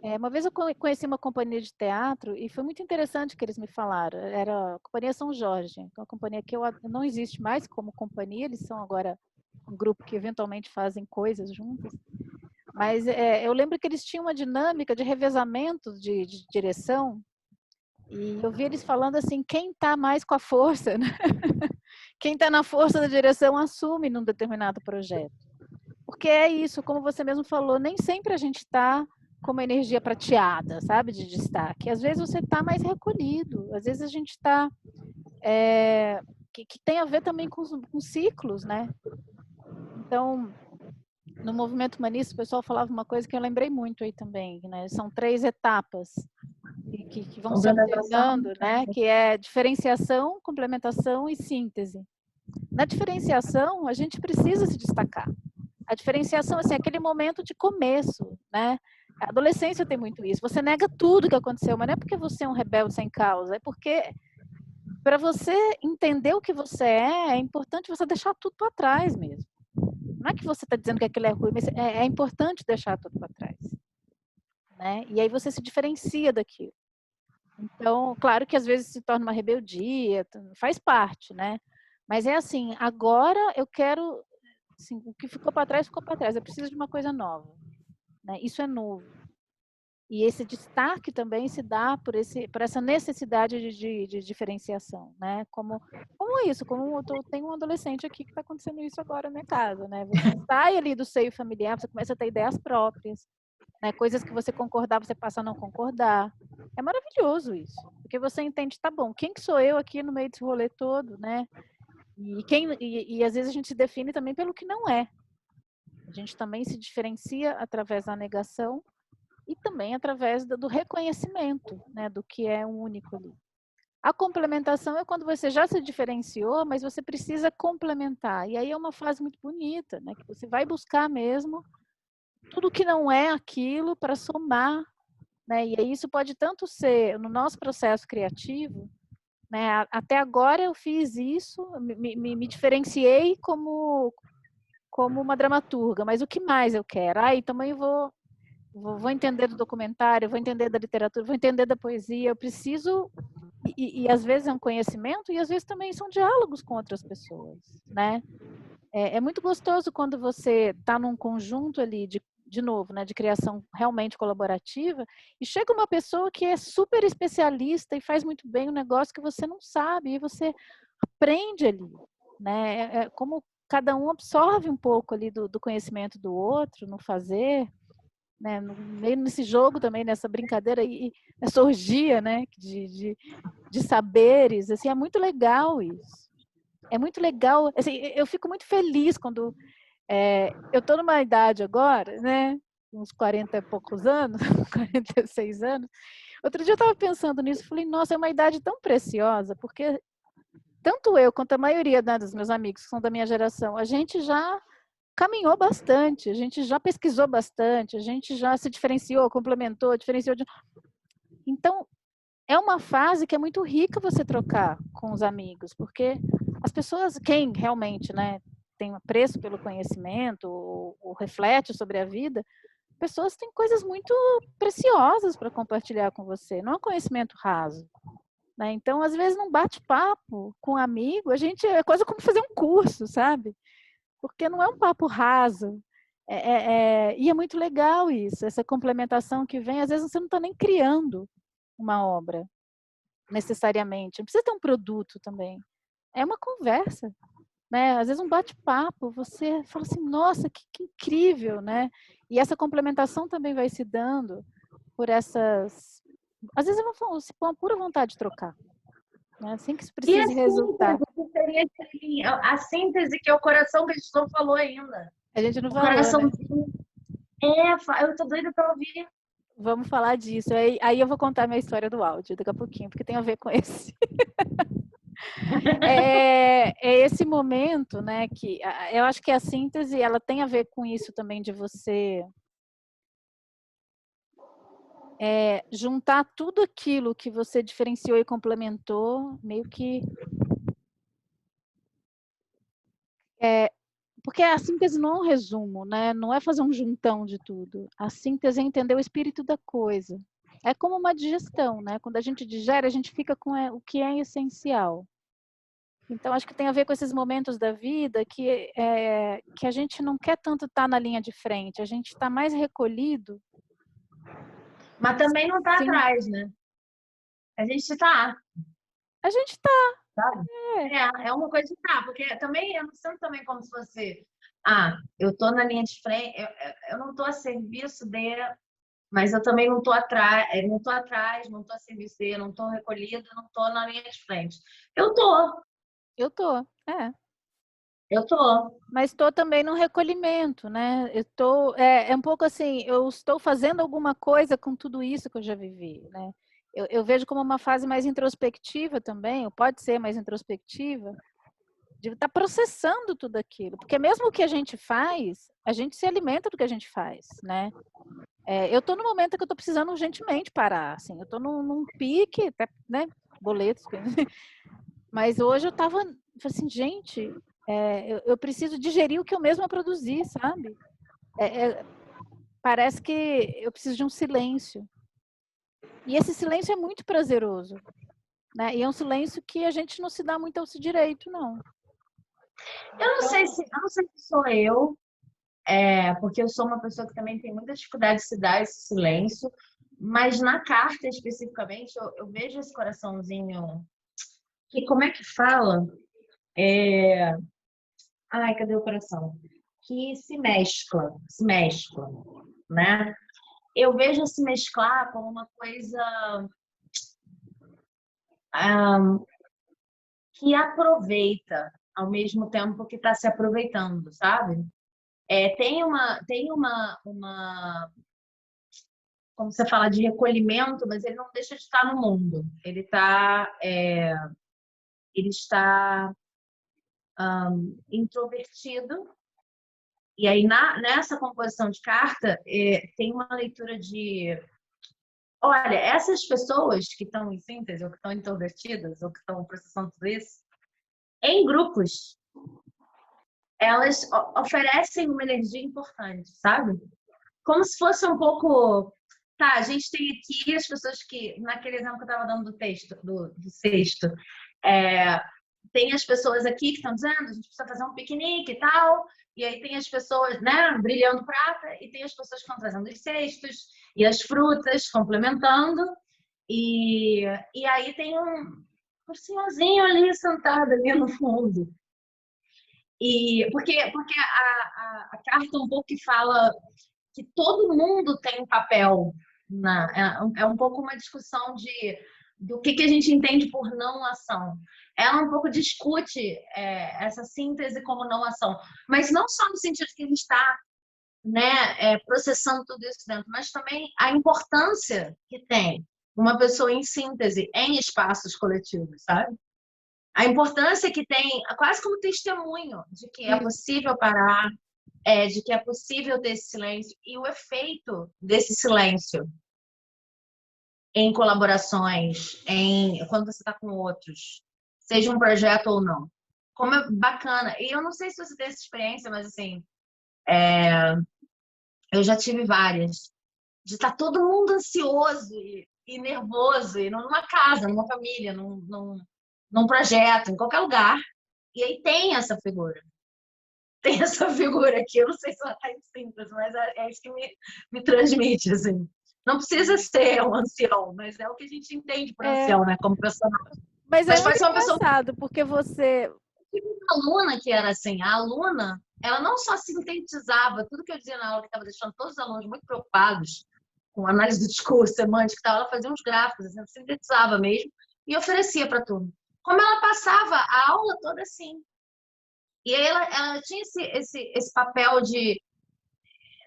uma vez eu conheci uma companhia de teatro e foi muito interessante o que eles me falaram. Era a Companhia São Jorge, uma companhia que não existe mais como companhia, eles são agora um grupo que eventualmente fazem coisas juntos. Mas eu lembro que eles tinham uma dinâmica de revezamento de direção, e eu vi eles falando assim, quem está mais com a força, né? Quem está na força da direção assume num determinado projeto. Porque é isso, como você mesmo falou, nem sempre a gente está com uma energia prateada, sabe, de destaque. Às vezes você está mais recolhido, às vezes a gente está... que tem a ver também com ciclos, né? Então, no movimento humanista, o pessoal falava uma coisa que eu lembrei muito aí também, né? São 3 etapas que vão se alternando, né? Que é diferenciação, complementação e síntese. Na diferenciação, a gente precisa se destacar. A diferenciação, assim, é aquele momento de começo, né? A adolescência tem muito isso. Você nega tudo que aconteceu, mas não é porque você é um rebelde sem causa, é porque para você entender o que você é importante você deixar tudo para trás mesmo. Não é que você está dizendo que aquilo é ruim, mas é importante deixar tudo para trás, né? E aí você se diferencia daquilo. Então, claro que às vezes se torna uma rebeldia, faz parte, né? Mas é assim, agora eu quero, assim, o que ficou para trás, ficou para trás. Eu preciso de uma coisa nova, né? Isso é novo. E esse destaque também se dá por essa necessidade de diferenciação, né? Como isso, tem um adolescente aqui que está acontecendo isso agora na minha casa, né? Você sai ali do seio familiar, você começa a ter ideias próprias, né? Coisas que você concordar, você passa a não concordar. É maravilhoso isso, porque você entende, tá bom, quem que sou eu aqui no meio desse rolê todo, né? E às vezes a gente se define também pelo que não é. A gente também se diferencia através da negação e também através do reconhecimento, né, do que é único ali. A complementação é quando você já se diferenciou, mas você precisa complementar. E aí é uma fase muito bonita, né, que você vai buscar mesmo tudo que não é aquilo para somar, né? E aí isso pode tanto ser no nosso processo criativo, né? Até agora eu fiz isso, me diferenciei como uma dramaturga, mas o que mais eu quero? Aí também vou entender do documentário, vou entender da literatura, vou entender da poesia, eu preciso, e às vezes é um conhecimento, e às vezes também são diálogos com outras pessoas, né? É muito gostoso quando você está num conjunto ali de novo, né, de criação realmente colaborativa, e chega uma pessoa que é super especialista e faz muito bem um negócio que você não sabe, e você aprende ali, né? É como cada um absorve um pouco ali do conhecimento do outro no fazer, né? Meio nesse jogo também, nessa brincadeira e nessa orgia, né? De saberes, assim, é muito legal isso. É muito legal, assim, eu fico muito feliz quando eu estou numa idade agora, né? Uns 40 e poucos anos, 46 anos. Outro dia eu estava pensando nisso, falei, nossa, é uma idade tão preciosa, porque tanto eu quanto a maioria, né, dos meus amigos que são da minha geração, a gente já caminhou bastante, a gente já pesquisou bastante, a gente já se diferenciou, complementou, diferenciou. Então, é uma fase que é muito rica você trocar com os amigos, porque as pessoas, quem realmente, né, tem apreço pelo conhecimento, ou reflete sobre a vida, pessoas têm coisas muito preciosas para compartilhar com você, não é um conhecimento raso. Né? Então, às vezes, num bate-papo com um amigo, a gente é quase como fazer um curso, sabe? Porque não é um papo raso. E é muito legal isso, essa complementação que vem. Às vezes, você não está nem criando uma obra, necessariamente. Não precisa ter um produto também. É uma conversa. Né? Às vezes, um bate-papo, você fala assim, nossa, que incrível, né? E essa complementação também vai se dando por essas... Às vezes, se põe uma pura vontade de trocar. Né? Assim que isso E a precise resultar. síntese, que seria assim, a síntese que é o coração que a gente não falou ainda. A gente não O falou, né? coraçãozinho. Eu tô doida pra ouvir. Vamos falar disso. Aí eu vou contar minha história do áudio daqui a pouquinho, porque tem a ver com esse. É esse momento, né? Que eu acho que a síntese ela tem a ver com isso também de você juntar tudo aquilo que você diferenciou e complementou, meio que porque a síntese não é um resumo, né? Não é fazer um juntão de tudo. A síntese é entender o espírito da coisa. É como uma digestão, né? Quando a gente digere, a gente fica com o que é essencial. Então, acho que tem a ver com esses momentos da vida que a gente não quer tanto estar na linha de frente, a gente está mais recolhido. Mas também não tá Sim, atrás, né? A gente tá, a gente está. sabe? É uma coisa que tá, porque também eu não sinto também como se fosse, eu tô na linha de frente, eu não tô a serviço de, mas eu também não tô atrás, não tô a serviço de, não tô recolhida, não tô na linha de frente. Eu tô, Eu tô, eu tô. mas estou também no recolhimento, né? Eu tô, é um pouco assim, eu estou fazendo alguma coisa com tudo isso que eu já vivi, né? Eu vejo como uma fase mais introspectiva também, ou pode ser mais introspectiva, de estar processando tudo aquilo, porque mesmo o que a gente faz, a gente se alimenta do que a gente faz, né? Eu estou no momento que eu estou precisando urgentemente parar, assim, eu estou num pique, até, né? Boletos, mas hoje eu estava assim, gente, eu preciso digerir o que eu mesma produzi, sabe? Parece que eu preciso de um silêncio. E esse silêncio é muito prazeroso, né? E é um silêncio que a gente não se dá muito esse direito, não. Eu não sei se sou eu, porque eu sou uma pessoa que também tem muita dificuldade de se dar esse silêncio, mas na carta especificamente eu vejo esse coraçãozinho que como é que fala? Ai, cadê o coração? Que se mescla, né? eu vejo se mesclar como uma coisa que aproveita ao mesmo tempo que está se aproveitando, sabe? Tem uma, como você fala, de recolhimento, mas ele não deixa de estar no mundo. Ele está introvertido. E aí, nessa composição de carta, tem uma leitura de... Olha, essas pessoas que estão em síntese, ou que estão introvertidas, ou que estão processando tudo isso, em grupos, elas oferecem uma energia importante, sabe? Como se fosse um pouco... Tá, a gente tem aqui as pessoas que... Naquele exemplo que eu estava dando do texto, do sexto, tem as pessoas aqui que estão dizendo a gente precisa fazer um piquenique e tal, e aí tem as pessoas, né, brilhando prata, e tem as pessoas que estão trazendo os cestos e as frutas, complementando, e aí tem um senhorzinho ali sentado ali no fundo. E porque a carta um pouco que fala que todo mundo tem um papel, é um pouco uma discussão do que a gente entende por não ação. Ela um pouco discute essa síntese como não ação, mas não só no sentido que a gente está, né, processando tudo isso dentro, mas também a importância que tem uma pessoa em síntese em espaços coletivos, sabe? A importância que tem, quase como testemunho de que é possível parar, de que é possível ter esse silêncio e o efeito desse silêncio em colaborações, quando você está com outros, seja um projeto ou não. Como é bacana. E eu não sei se você tem essa experiência, mas assim, eu já tive várias. De estar todo mundo ansioso e nervoso, e numa casa, numa família, num projeto, em qualquer lugar. E aí tem essa figura. Tem essa figura aqui, eu não sei se ela está em síntese, mas é isso que me transmite, assim. Não precisa ser um ancião, mas é o que a gente entende por ancião, né, como personagem. Mas é Mas pode muito ser uma pessoa... engraçado, porque você... Tive uma aluna que era assim, a aluna, ela não só sintetizava tudo que eu dizia na aula, que estava deixando todos os alunos muito preocupados com análise do discurso, semântica e tal, ela fazia uns gráficos, assim, sintetizava mesmo, e oferecia para a turma. Como ela passava a aula toda assim. E aí ela tinha esse papel de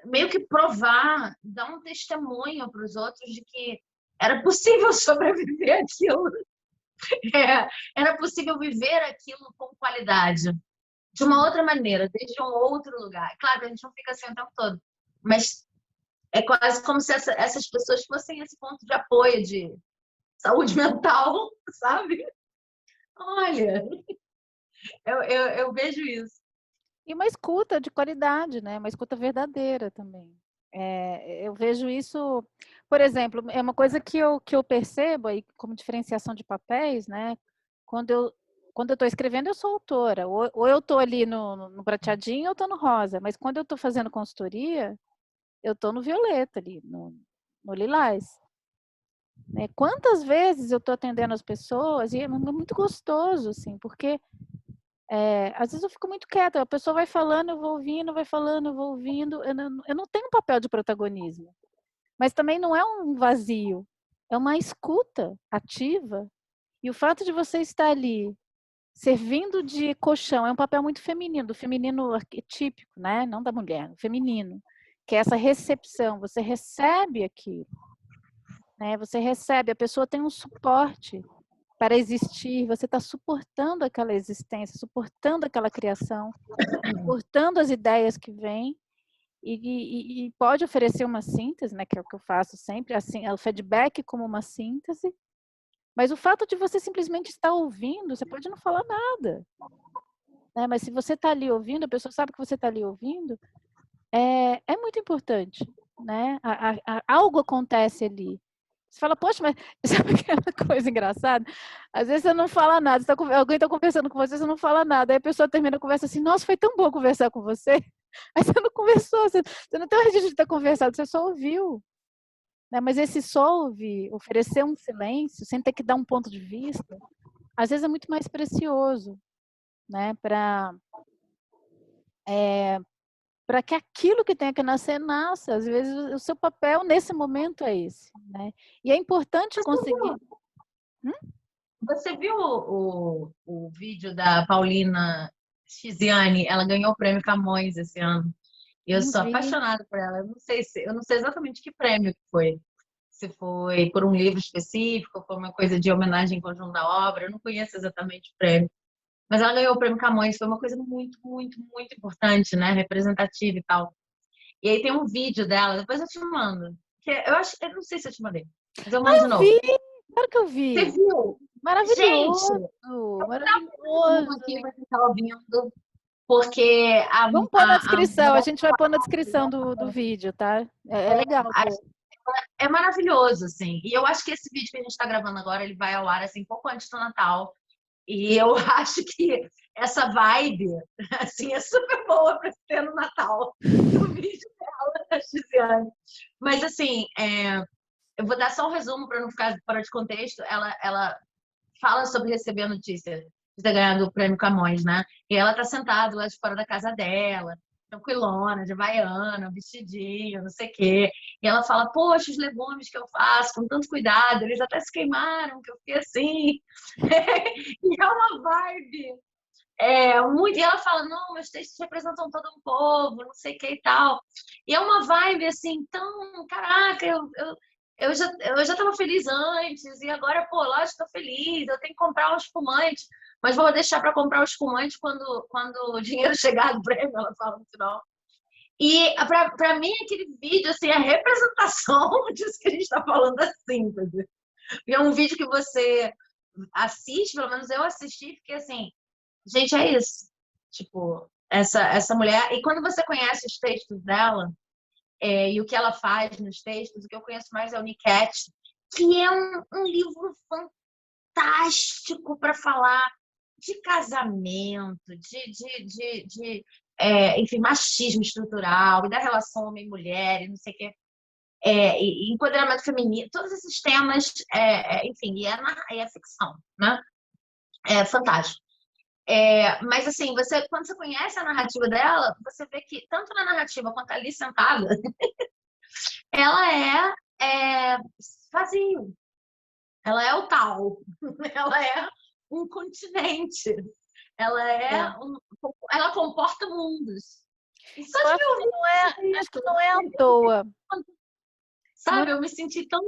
meio que provar, dar um testemunho para os outros de que era possível sobreviver aquilo. Era possível viver aquilo com qualidade. De uma outra maneira, desde um outro lugar. Claro que a gente não fica assim o tempo todo, mas é quase como se essas pessoas fossem esse ponto de apoio de saúde mental, sabe? Olha, eu vejo isso. E uma escuta de qualidade, né? Uma escuta verdadeira também. Eu vejo isso, por exemplo, é uma coisa que eu percebo aí como diferenciação de papéis, né? Quando eu estou escrevendo, eu sou autora. Ou eu estou ali no prateadinho, ou eu estou no rosa. Mas quando eu estou fazendo consultoria, eu estou no violeta ali, no lilás. Né? Quantas vezes eu estou atendendo as pessoas e é muito gostoso, assim, porque às vezes eu fico muito quieta, a pessoa vai falando, eu vou ouvindo, vai falando, eu vou ouvindo. Eu não tenho papel de protagonismo, mas também não é um vazio, é uma escuta ativa. E o fato de você estar ali servindo de colchão é um papel muito feminino, do feminino arquetípico, né? Não da mulher, do feminino, que é essa recepção, você recebe aquilo, né? Você recebe, a pessoa tem um suporte para existir, você está suportando aquela existência, suportando aquela criação, suportando as ideias que vêm e pode oferecer uma síntese, né, que é o que eu faço sempre, assim, o feedback como uma síntese, mas o fato de você simplesmente estar ouvindo, você pode não falar nada, né, mas se você está ali ouvindo, a pessoa sabe que você está ali ouvindo, é muito importante, né, algo acontece ali. Você fala, poxa, mas sabe aquela coisa engraçada? Às vezes você não fala nada, alguém está conversando com você, você não fala nada, aí a pessoa termina a conversa assim, nossa, foi tão bom conversar com você. Aí você não conversou, você não tem o registro de ter conversado, você só ouviu. Né? Mas esse só ouvir, oferecer um silêncio, sem ter que dar um ponto de vista, às vezes é muito mais precioso, né? Para para que aquilo que tenha que nascer, nasça. Às vezes, o seu papel nesse momento é esse, né? E é importante conseguir... Você viu o vídeo da Paulina Chiziane? Ela ganhou o prêmio Camões esse ano. Eu Não sou vi. apaixonada por ela. Eu não sei exatamente que prêmio que foi. Se foi por um livro específico, foi uma coisa de homenagem em conjunto da obra. Eu não conheço exatamente o prêmio. Mas ela ganhou o prêmio Camões. Foi uma coisa muito, muito, muito importante, né? Representativa e tal. E aí tem um vídeo dela. Depois eu te mando. Eu não sei se eu te mandei. Mas eu mando de Eu novo. vi! Claro que eu Você vi! viu? Gente, Maravilhoso! um Maravilhoso! aqui vai ficar ouvindo, porque Vamos pôr na a descrição, a mulher gente vai pôr na descrição do vídeo, tá? É legal pôr. é maravilhoso, assim. E eu acho que esse vídeo que a gente está gravando agora, ele vai ao ar assim pouco antes do Natal. E eu acho que essa vibe, assim, é super boa para ter no Natal, do vídeo dela, da Xiziane. Mas, assim, eu vou dar só um resumo para não ficar fora de contexto. Ela fala sobre receber a notícia de ter ganhado o prêmio Camões, né? E ela tá sentada lá de fora da casa dela, tranquilona, de havaiana, vestidinho, não sei o quê. E ela fala, poxa, os legumes que eu faço com tanto cuidado, eles até se queimaram, que eu fiquei assim. E é uma vibe. Muito, e ela fala, não, meus textos representam todo um povo, não sei o que e tal. E é uma vibe assim, tão, caraca, eu já estava feliz antes, e agora, pô, lógico, estou feliz, eu tenho que comprar um espumante, mas vou deixar para comprar o espumante quando o dinheiro chegar do prêmio, ela fala no final. E para mim, aquele vídeo, assim, é a representação disso que a gente está falando da síntese. E é um vídeo que você assiste, pelo menos eu assisti, porque assim, gente, é isso. Tipo, essa mulher. E quando você conhece os textos dela, e o que ela faz nos textos, o que eu conheço mais é o Niket, que é um livro fantástico para falar de casamento, enfim, machismo estrutural, e da relação homem-mulher, e não sei o quê, e empoderamento feminino, todos esses temas, enfim, e é ficção, né? É fantástico. Mas assim, quando você conhece a narrativa dela, você vê que tanto na narrativa quanto ali sentada, ela é vazio. Ela é o tal. Ela é um continente. É. Ela comporta mundos. E só Eu de acho me que ouvir não é, acho que não é à toa. Não sabe, eu me senti tão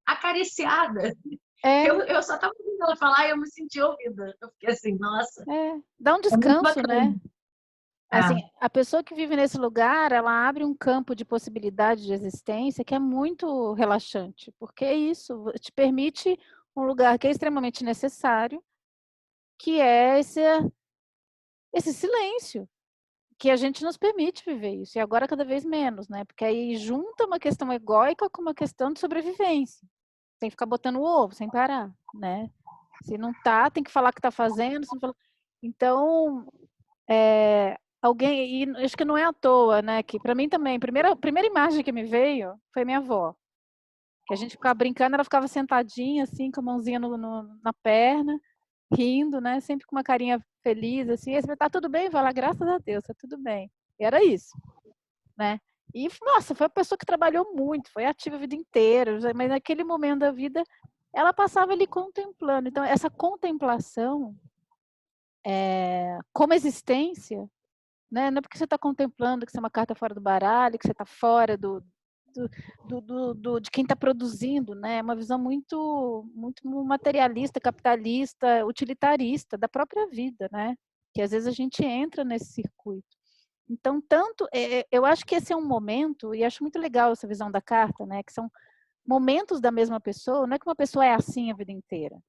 acariciada. é, Eu só estava ouvindo ela falar e eu me senti ouvida. Eu fiquei assim, nossa, dá um é muito descanso, bacana. né? Assim, a pessoa que vive nesse lugar, ela abre um campo de possibilidade de existência que é muito relaxante, porque é isso, te permite um lugar que é extremamente necessário, que é esse silêncio, que a gente nos permite viver isso, e agora cada vez menos, né? Porque aí junta uma questão egóica com uma questão de sobrevivência, sem ficar botando o ovo, sem parar, né? Se não tá, tem que falar que tá fazendo, se não fala... Então, alguém, e acho que não é à toa, né? Que para mim também, a primeira imagem que me veio foi minha avó. Que a gente ficava brincando, ela ficava sentadinha, assim, com a mãozinha na perna, rindo, né? Sempre com uma carinha feliz, assim. E você tá tudo bem? Vai lá, graças a Deus, tá tudo bem. E era isso, né? E, nossa, foi uma pessoa que trabalhou muito, foi ativa a vida inteira, mas naquele momento da vida, ela passava ali contemplando. Então, essa contemplação, como existência, né? Não é porque você está contemplando que você é uma carta fora do baralho, que você está fora de quem está produzindo, né? É uma visão muito, muito materialista, capitalista, utilitarista da própria vida, né? Que às vezes a gente entra nesse circuito. Então, eu acho que esse é um momento, e acho muito legal essa visão da carta, né? Que são momentos da mesma pessoa, não é que uma pessoa é assim a vida inteira.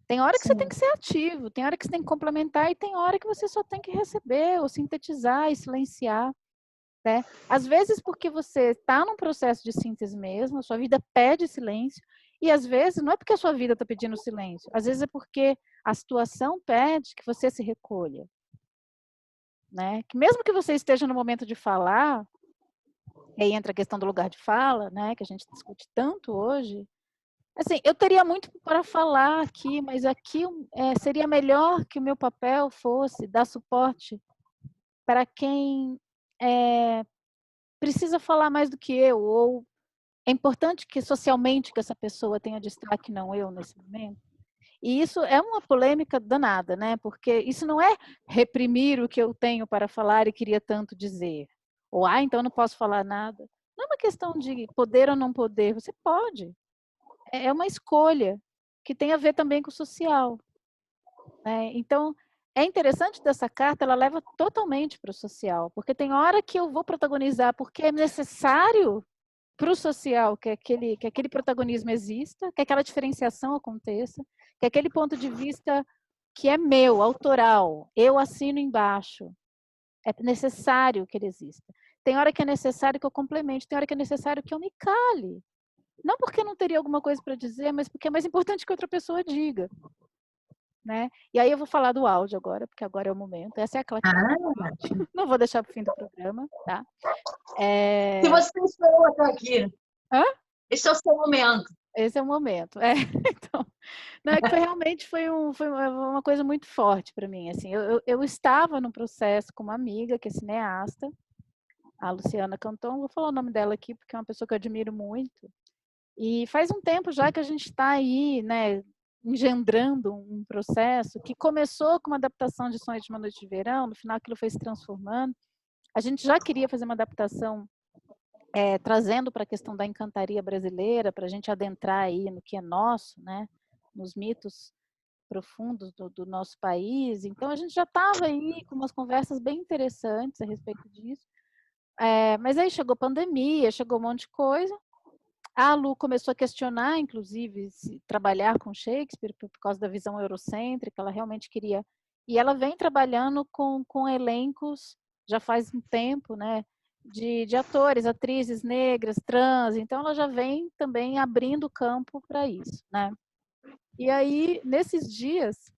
Tem hora que você tem Sim. que ser ativo, tem hora que você tem que complementar e tem hora que você só tem que receber ou sintetizar e silenciar, né? Às vezes porque você está num processo de síntese mesmo, a sua vida pede silêncio, e às vezes não é porque a sua vida está pedindo silêncio, às vezes é porque a situação pede que você se recolha, né? Que mesmo que você esteja no momento de falar, e aí entra a questão do lugar de fala, né? Que a gente discute tanto hoje. Assim, eu teria muito para falar aqui, mas aqui seria melhor que o meu papel fosse dar suporte para quem precisa falar mais do que eu, ou é importante que socialmente que essa pessoa tenha destaque, não eu, nesse momento. E isso é uma polêmica danada, né? Porque isso não é reprimir o que eu tenho para falar e queria tanto dizer. Ou, então não posso falar nada. Não é uma questão de poder ou não poder, você pode. É uma escolha que tem a ver também com o social, né? Então, é interessante dessa carta, ela leva totalmente para o social, porque tem hora que eu vou protagonizar porque é necessário para o social que aquele protagonismo exista, que aquela diferenciação aconteça, que aquele ponto de vista que é meu, autoral, eu assino embaixo, é necessário que ele exista. Tem hora que é necessário que eu complemente, tem hora que é necessário que eu me cale. Não porque eu não teria alguma coisa para dizer, mas porque é mais importante que outra pessoa diga, né? E aí eu vou falar do áudio agora, porque agora é o momento. Essa é a claquete. Ah, Não vou deixar para o fim do programa, tá? se você esperou até aqui, Hã? esse é o seu momento. Esse é o momento. Então, não, é que foi uma coisa muito forte para mim, assim, eu estava num processo com uma amiga que é cineasta, a Luciana Canton, vou falar o nome dela aqui, porque é uma pessoa que eu admiro muito, e faz um tempo já que a gente está aí, né, engendrando um processo que começou com uma adaptação de Sonhos de uma Noite de Verão, no final aquilo foi se transformando, a gente já queria fazer uma adaptação trazendo para a questão da encantaria brasileira, para a gente adentrar aí no que é nosso, né, nos mitos profundos do nosso país. Então, a gente já estava aí com umas conversas bem interessantes a respeito disso. Mas aí chegou pandemia, chegou um monte de coisa. A Lu começou a questionar, inclusive, se trabalhar com Shakespeare por causa da visão eurocêntrica, ela realmente queria. E ela vem trabalhando com elencos já faz um tempo, né? De atores, atrizes negras, trans, então ela já vem também abrindo campo para isso, né? E aí, nesses dias,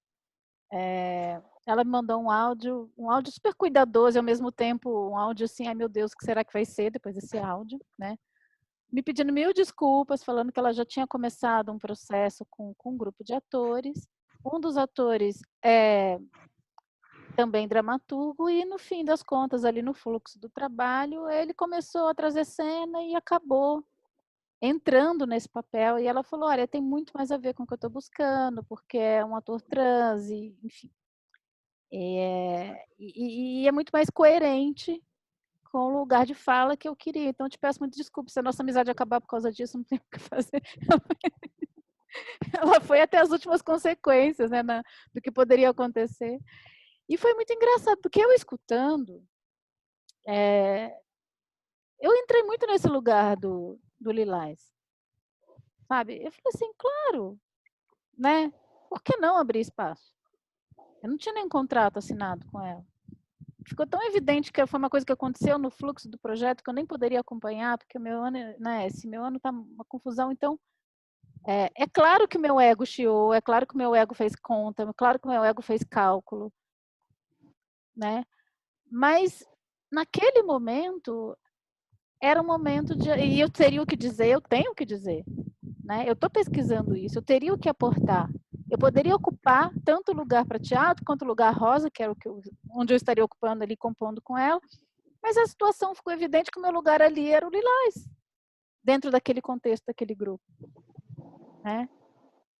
ela me mandou um áudio super cuidadoso e ao mesmo tempo um áudio assim, ai meu Deus, o que será que vai ser depois desse áudio, né? Me pedindo mil desculpas, falando que ela já tinha começado um processo com um grupo de atores. Um dos atores é também dramaturgo e no fim das contas, ali no fluxo do trabalho, ele começou a trazer cena e acabou entrando nesse papel. E ela falou, olha, tem muito mais a ver com o que eu estou buscando, porque é um ator trans, e, enfim. E é muito mais coerente com o lugar de fala que eu queria. Então, eu te peço muito desculpa se a nossa amizade acabar por causa disso, não tem o que fazer. Ela foi até as últimas consequências, né, do que poderia acontecer. E foi muito engraçado, porque eu escutando, eu entrei muito nesse lugar do Lilás, sabe? Eu falei assim, claro, né? Por que não abrir espaço? Eu não tinha nenhum contrato assinado com ela. Ficou tão evidente que foi uma coisa que aconteceu no fluxo do projeto que eu nem poderia acompanhar, porque o meu ano, né, esse meu ano tá uma confusão. Então, é claro que o meu ego chiou, é claro que o meu ego fez conta, é claro que o meu ego fez cálculo, né? Mas naquele momento era um momento de, e eu teria o que dizer, eu tenho o que dizer, né? Eu estou pesquisando isso, eu teria o que aportar. Eu poderia ocupar tanto lugar para teatro quanto lugar rosa, que era onde eu estaria ocupando ali, compondo com ela, mas a situação ficou evidente que o meu lugar ali era o Lilás, dentro daquele contexto, daquele grupo, né?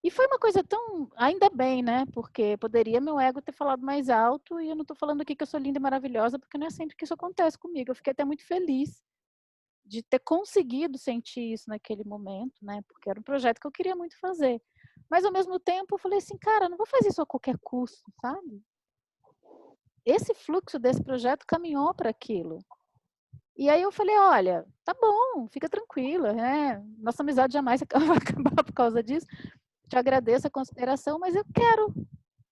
E foi uma coisa tão, ainda bem, né? Porque poderia meu ego ter falado mais alto e eu não estou falando aqui que eu sou linda e maravilhosa, porque não é sempre que isso acontece comigo. Eu fiquei até muito feliz de ter conseguido sentir isso naquele momento, né? Porque era um projeto que eu queria muito fazer. Mas ao mesmo tempo eu falei assim, cara, não vou fazer isso a qualquer custo, sabe? Esse fluxo desse projeto caminhou para aquilo. E aí eu falei, olha, tá bom, fica tranquila, né? Nossa amizade jamais vai acabar por causa disso. Te agradeço a consideração, mas eu quero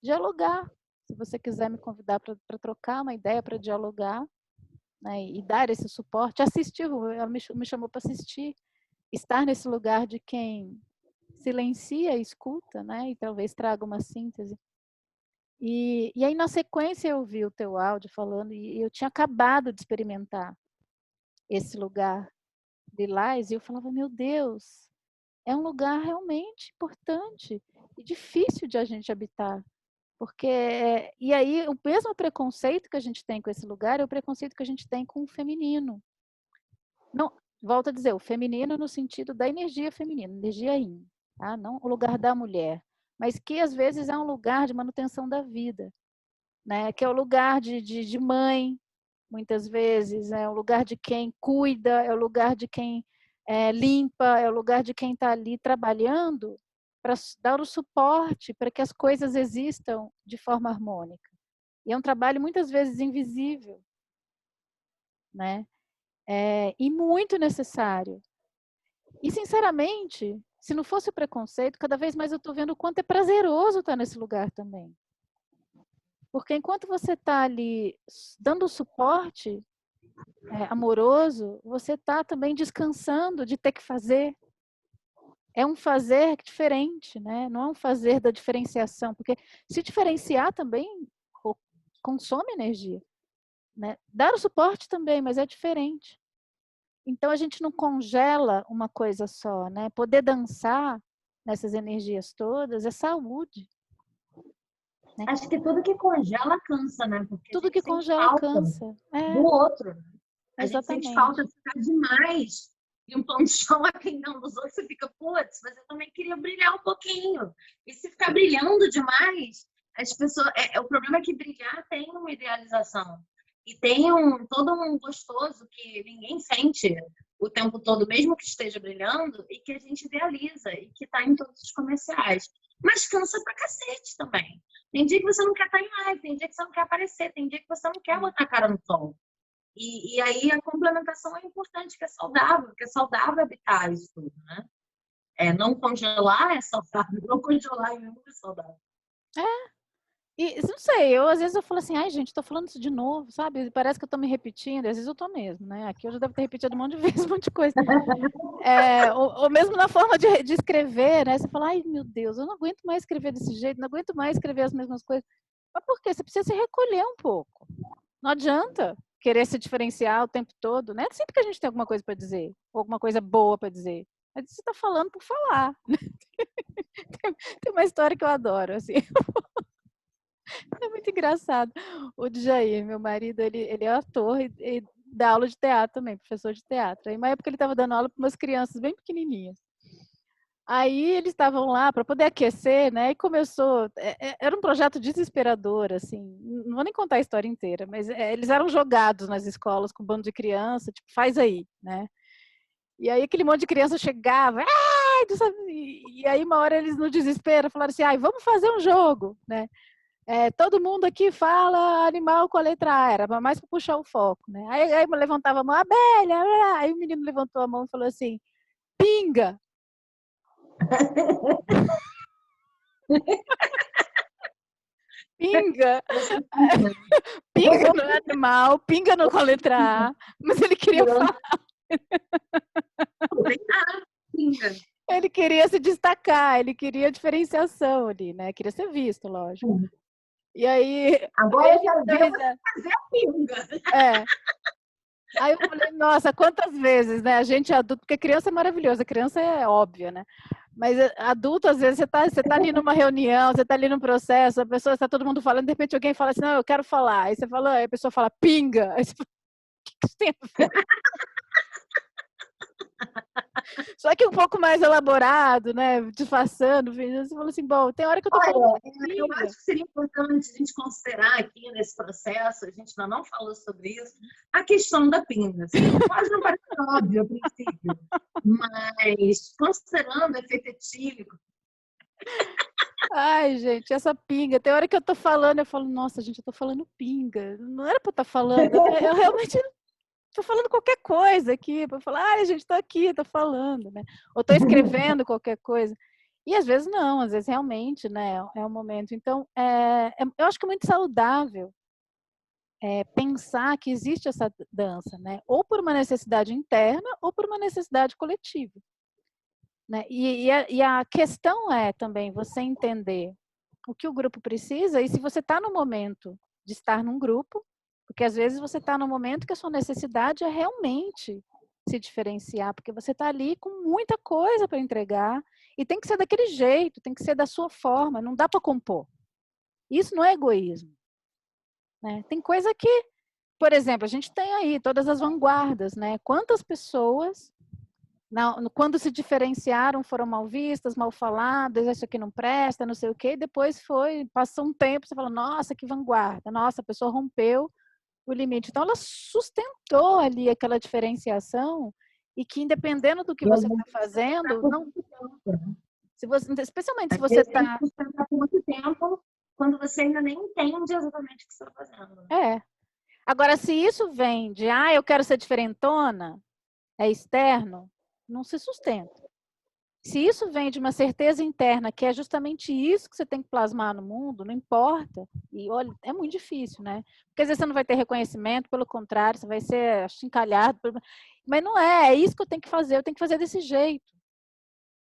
dialogar. Se você quiser me convidar para trocar uma ideia, para dialogar, né, e dar esse suporte, assistir, ela me chamou para assistir, estar nesse lugar de quem silencia e escuta, né, e talvez traga uma síntese. E aí, na sequência, eu vi o teu áudio falando, e eu tinha acabado de experimentar esse lugar de Lilás, e eu falava, meu Deus, é um lugar realmente importante e difícil de a gente habitar. Porque, e aí, o mesmo preconceito que a gente tem com esse lugar é o preconceito que a gente tem com o feminino. Não, volto a dizer, o feminino no sentido da energia feminina, energia yin, tá? Não o lugar da mulher, mas que às vezes é um lugar de manutenção da vida, né? Que é o lugar de mãe, muitas vezes, é o lugar de quem cuida, é o lugar de quem limpa, é o lugar de quem está ali trabalhando para dar o suporte para que as coisas existam de forma harmônica. E é um trabalho muitas vezes invisível, né? E muito necessário. E, sinceramente, se não fosse o preconceito, cada vez mais eu estou vendo o quanto é prazeroso estar nesse lugar também. Porque enquanto você está ali dando suporte amoroso, você está também descansando de ter que fazer. É um fazer diferente, né? Não é um fazer da diferenciação, porque se diferenciar também consome energia, né? Dar o suporte também, mas é diferente. Então a gente não congela uma coisa só, né? Poder dançar nessas energias todas é saúde, né? Acho que tudo que congela cansa, né? Porque a Tudo gente que sente congela falta cansa. do outro. A gente sente falta Exatamente. de ficar demais e um pão de chão atendendo os outros, você fica, putz, mas eu também queria brilhar um pouquinho. E se ficar brilhando demais, as pessoas. O problema é que brilhar tem uma idealização. E tem todo um gostoso que ninguém sente o tempo todo, mesmo que esteja brilhando, e que a gente idealiza, e que está em todos os comerciais. Mas cansa pra cacete também. Tem dia que você não quer estar em live, tem dia que você não quer aparecer, tem dia que você não quer botar a cara no sol. E aí a complementação é importante, que é saudável habitar isso tudo, né? Não congelar é saudável, não congelar é muito saudável. E não sei, às vezes eu falo assim, ai gente, tô falando isso de novo, sabe? Parece que eu tô me repetindo, às vezes eu tô mesmo, né? Aqui eu já devo ter repetido um monte de vezes, um monte de coisa. Ou mesmo na forma de escrever, né? Você fala, ai meu Deus, eu não aguento mais escrever desse jeito, não aguento mais escrever as mesmas coisas. Mas por quê? Você precisa se recolher um pouco. Não adianta querer se diferenciar o tempo todo, né? Sempre que a gente tem alguma coisa para dizer, ou alguma coisa boa para dizer. Mas você está falando por falar. Tem uma história que eu adoro, assim. É muito engraçado. O Djair, meu marido, ele é ator e dá aula de teatro também, professor de teatro. Aí, uma época, ele estava dando aula para umas crianças bem pequenininhas. Aí eles estavam lá para poder aquecer, né? E começou. Era um projeto desesperador, assim. Não vou nem contar a história inteira, mas eles eram jogados nas escolas com um bando de criança, tipo, faz aí, né? E aí aquele monte de criança chegava, e aí uma hora eles no desespero falaram assim, ai, vamos fazer um jogo, né? Todo mundo aqui fala animal com a letra A, era mais para puxar o foco, né? Aí levantava a mão, abelha, aí o menino levantou a mão e falou assim, pinga. Pinga. Pinga no animal, pinga no com a letra A, mas ele queria falar. Ele queria se destacar, ele queria diferenciação ali, né? Queria ser visto, lógico. E aí. Agora eu quero ver você fazer a pinga. Aí eu falei, nossa, quantas vezes, né? A gente adulto, porque criança é maravilhosa, criança é óbvia, né? Mas adulto, às vezes, você tá ali numa reunião, você tá ali num processo, a pessoa está todo mundo falando, de repente alguém fala assim, não, eu quero falar. Aí você fala, aí a pessoa fala, pinga. Aí você fala, o que isso tem a ver? Só que um pouco mais elaborado, né? Disfarçando, você fala assim, bom, tem hora que eu tô falando. Eu acho que seria importante a gente considerar aqui nesse processo, a gente ainda não falou sobre isso, a questão da pinga. Assim, pode não parecer óbvio a princípio, mas considerando o efeito etílico. Ai, gente, essa pinga. Tem hora que eu tô falando, eu falo, nossa, gente, eu tô falando pinga. Não era pra eu estar falando. Eu realmente tô falando qualquer coisa aqui, para falar, ai, gente, tô aqui, tô falando, né? Ou tô escrevendo qualquer coisa. E às vezes não, às vezes realmente, né, é um momento. Então, eu acho que é muito saudável pensar que existe essa dança, né? Ou por uma necessidade interna ou por uma necessidade coletiva. Né? E a questão é também você entender o que o grupo precisa e se você está no momento de estar num grupo, porque às vezes você está no momento que a sua necessidade é realmente se diferenciar, porque você está ali com muita coisa para entregar e tem que ser daquele jeito, tem que ser da sua forma, não dá para compor. Isso não é egoísmo, né? Tem coisa que, por exemplo, a gente tem aí todas as vanguardas, né? Quantas pessoas, quando se diferenciaram, foram mal vistas, mal faladas, isso aqui não presta, não sei o quê, e depois passou um tempo, você fala, nossa, que vanguarda, nossa, a pessoa rompeu o limite. Então, ela sustentou ali aquela diferenciação e que, independendo do que E às você vezes está tem que sustentar fazendo, por não, muito tempo, né? especialmente se Às você vezes tem que está... sustentar por muito tempo quando você ainda nem entende exatamente o que você está fazendo. É. Agora, se isso vem de, eu quero ser diferentona, é externo, não se sustenta. Se isso vem de uma certeza interna, que é justamente isso que você tem que plasmar no mundo, não importa. E olha, é muito difícil, né? Porque às vezes você não vai ter reconhecimento, pelo contrário, você vai ser achincalhado. Mas não é isso que eu tenho que fazer, eu tenho que fazer desse jeito.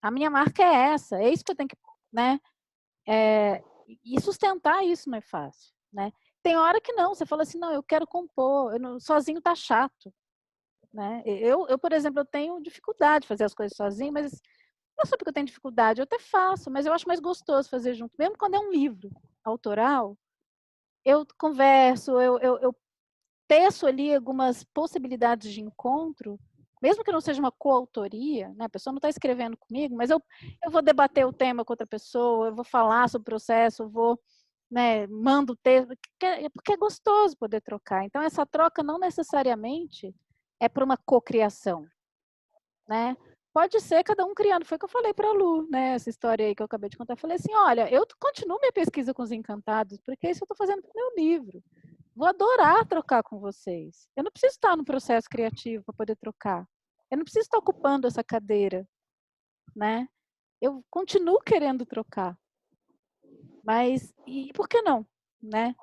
A minha marca é essa, é isso que eu tenho que, né? E sustentar isso não é fácil, né? Tem hora que não, você fala assim, não, eu quero compor, sozinho tá chato, né? Por exemplo, eu tenho dificuldade de fazer as coisas sozinho, mas não só porque eu tenho dificuldade, eu até faço, mas eu acho mais gostoso fazer junto. Mesmo quando é um livro autoral, eu converso, eu teço ali algumas possibilidades de encontro, mesmo que não seja uma coautoria, né? A pessoa não está escrevendo comigo, mas eu vou debater o tema com outra pessoa, eu vou falar sobre o processo, eu vou, né, mando o texto, porque é gostoso poder trocar. Então, essa troca não necessariamente é para uma cocriação, né? Pode ser cada um criando. Foi o que eu falei para a Lu, né? Essa história aí que eu acabei de contar. Eu falei assim, olha, eu continuo minha pesquisa com os encantados, porque isso eu estou fazendo para o meu livro. Vou adorar trocar com vocês. Eu não preciso estar no processo criativo para poder trocar. Eu não preciso estar ocupando essa cadeira, né? Eu continuo querendo trocar. Mas, e por que não, né?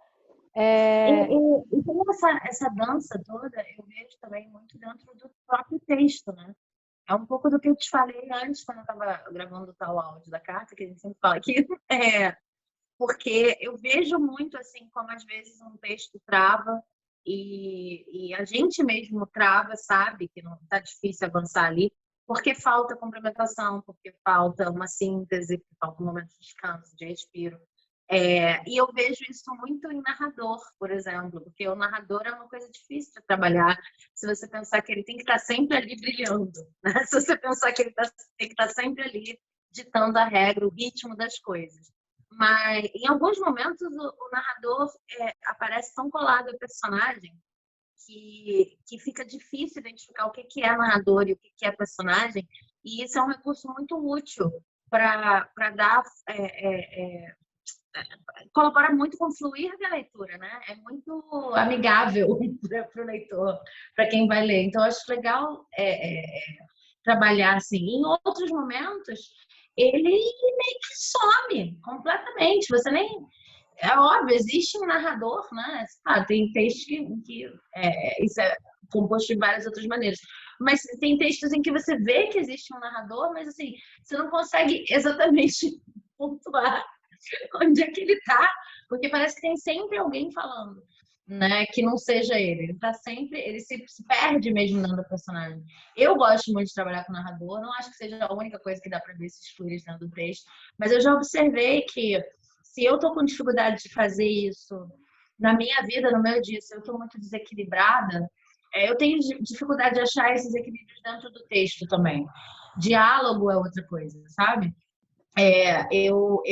E tem essa dança toda, eu vejo também muito dentro do próprio texto, né? É um pouco do que eu te falei antes, quando eu estava gravando o tal áudio da carta, que a gente sempre fala aqui. Porque eu vejo muito assim como às vezes um texto trava e a gente mesmo trava, sabe que não está difícil avançar ali, porque falta complementação, porque falta uma síntese, porque falta um momento de descanso, de respiro. E eu vejo isso muito em narrador, por exemplo, porque o narrador é uma coisa difícil de trabalhar se você pensar que ele tem que estar sempre ali brilhando, né? Se você pensar que ele tem que estar sempre ali ditando a regra, o ritmo das coisas. Mas em alguns momentos o narrador aparece tão colado ao personagem que fica difícil identificar o que é narrador e o que é personagem, e isso é um recurso muito útil para dar colabora muito com o fluir da leitura, né? É muito amigável para o leitor, para quem vai ler. Então, eu acho legal trabalhar assim. Em outros momentos, ele meio que some completamente. Você nem. É óbvio, existe um narrador, né? Tem textos que isso é composto de várias outras maneiras. Mas tem textos em que você vê que existe um narrador, mas assim, você não consegue exatamente pontuar onde é que ele tá, porque parece que tem sempre alguém falando, né? Que não seja ele. Ele tá sempre, ele se perde mesmo dentro do personagem. Eu gosto muito de trabalhar com narrador, não acho que seja a única coisa que dá para ver esses fluidos dentro do texto, mas eu já observei que se eu tô com dificuldade de fazer isso na minha vida, no meu dia, se eu tô muito desequilibrada, eu tenho dificuldade de achar esses equilíbrios dentro do texto também. Diálogo é outra coisa, sabe? Eu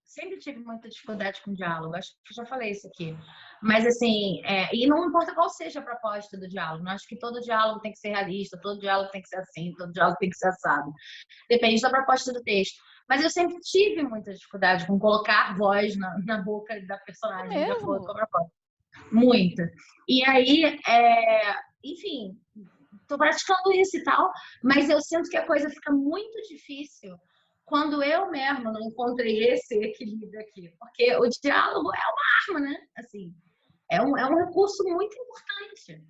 sempre tive muita dificuldade com diálogo, acho que já falei isso aqui. Mas, assim, e não importa qual seja a proposta do diálogo, não acho que todo diálogo tem que ser realista, todo diálogo tem que ser assim, todo diálogo tem que ser assado. Depende da proposta do texto. Mas eu sempre tive muita dificuldade com colocar voz na boca da É personagem de acordo com mesmo. a proposta. Muita. E aí, enfim, estou praticando isso e tal, mas eu sinto que a coisa fica muito difícil quando eu mesma não encontrei esse equilíbrio aqui. Porque o diálogo é uma arma, né? Assim, é um recurso muito importante.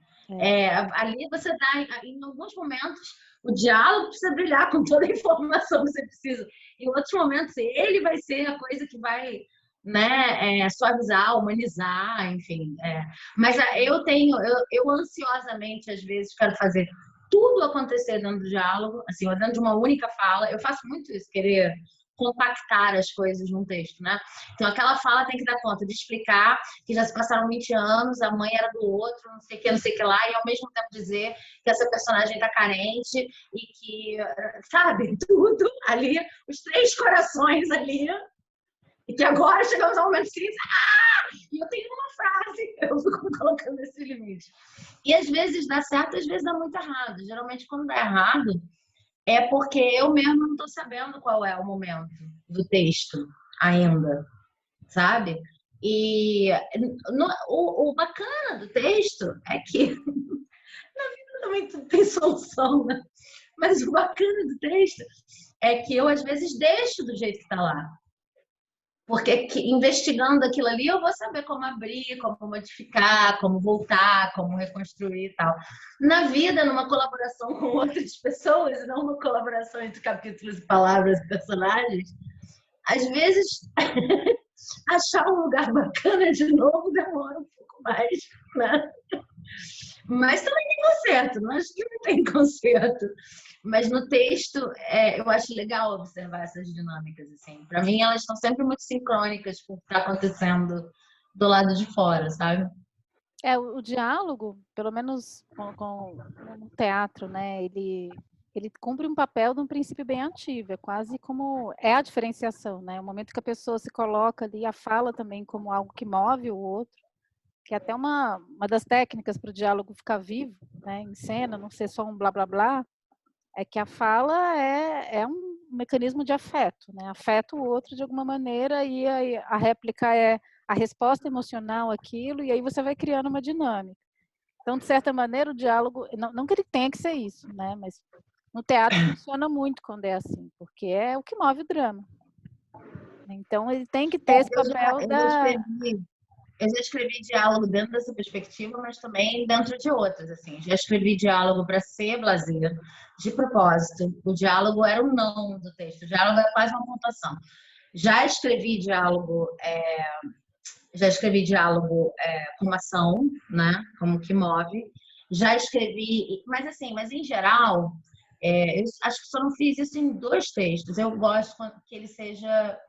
Ali você dá, em alguns momentos, o diálogo precisa brilhar com toda a informação que você precisa. Em outros momentos, ele vai ser a coisa que vai, né, suavizar, humanizar, enfim. Mas eu ansiosamente, às vezes, quero fazer tudo acontecer dentro do diálogo, assim, ou dentro de uma única fala. Eu faço muito isso, querer compactar as coisas num texto, né? Então, aquela fala tem que dar conta de explicar que já se passaram 20 anos, a mãe era do outro, não sei o que lá, e ao mesmo tempo dizer que essa personagem tá carente e que, sabe, tudo ali, os 3 corações ali, e que agora chegamos ao momento que e eu tenho uma frase, eu fico colocando esse limite. E às vezes dá certo, às vezes dá muito errado. Geralmente, quando dá errado, é porque eu mesmo não estou sabendo qual é o momento do texto ainda, sabe? E o bacana do texto é que na vida também tudo tem solução, né? Mas o bacana do texto é que eu às vezes deixo do jeito que está lá. Porque investigando aquilo ali, eu vou saber como abrir, como modificar, como voltar, como reconstruir e tal. Na vida, numa colaboração com outras pessoas, não uma colaboração entre capítulos e palavras e personagens, às vezes achar um lugar bacana de novo demora um pouco mais, né? Mas também tem conserto, não acho que não tem conserto. Mas no texto, eu acho legal observar essas dinâmicas, assim. Para mim, elas estão sempre muito sincrônicas com o que está acontecendo do lado de fora, sabe? O diálogo, pelo menos no teatro, né, ele cumpre um papel de um princípio bem ativo, é quase como a diferenciação, né? O momento que a pessoa se coloca ali, a fala também como algo que move o outro, que é até uma das técnicas para o diálogo ficar vivo, né, em cena, não ser só um blá blá blá, é que a fala é um mecanismo de afeto, né? Afeta o outro de alguma maneira e a réplica é a resposta emocional àquilo, e aí você vai criando uma dinâmica. Então, de certa maneira, o diálogo, não que ele tenha que ser isso, né? Mas no teatro funciona muito quando é assim, porque é o que move o drama. Então, ele tem que ter esse papel Eu já escrevi diálogo dentro dessa perspectiva, mas também dentro de outras, assim. Já escrevi diálogo para ser blasé, de propósito. O diálogo era o não do texto. O diálogo é quase uma pontuação. Já escrevi diálogo, com ação, né? Como que move. Já escrevi, mas em geral, eu acho que só não fiz isso em 2 textos. Eu gosto que ele seja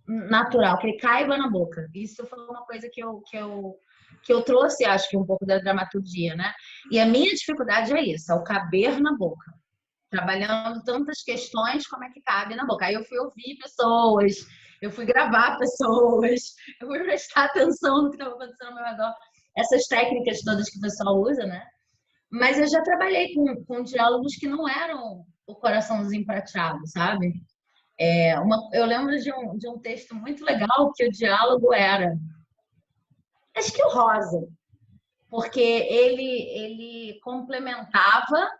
natural, que ele caiba na boca. Isso foi uma coisa que eu trouxe, acho que um pouco da dramaturgia, né? E a minha dificuldade é isso, é o caber na boca. Trabalhando tantas questões, como é que cabe na boca? Aí eu fui ouvir pessoas, eu fui gravar pessoas, eu fui prestar atenção no que estava acontecendo ao meu redor. Essas técnicas todas que o pessoal usa, né? Mas eu já trabalhei com diálogos que não eram o coraçãozinho prateado, sabe? Eu lembro de um texto muito legal que o diálogo era, acho que o rosa, porque ele complementava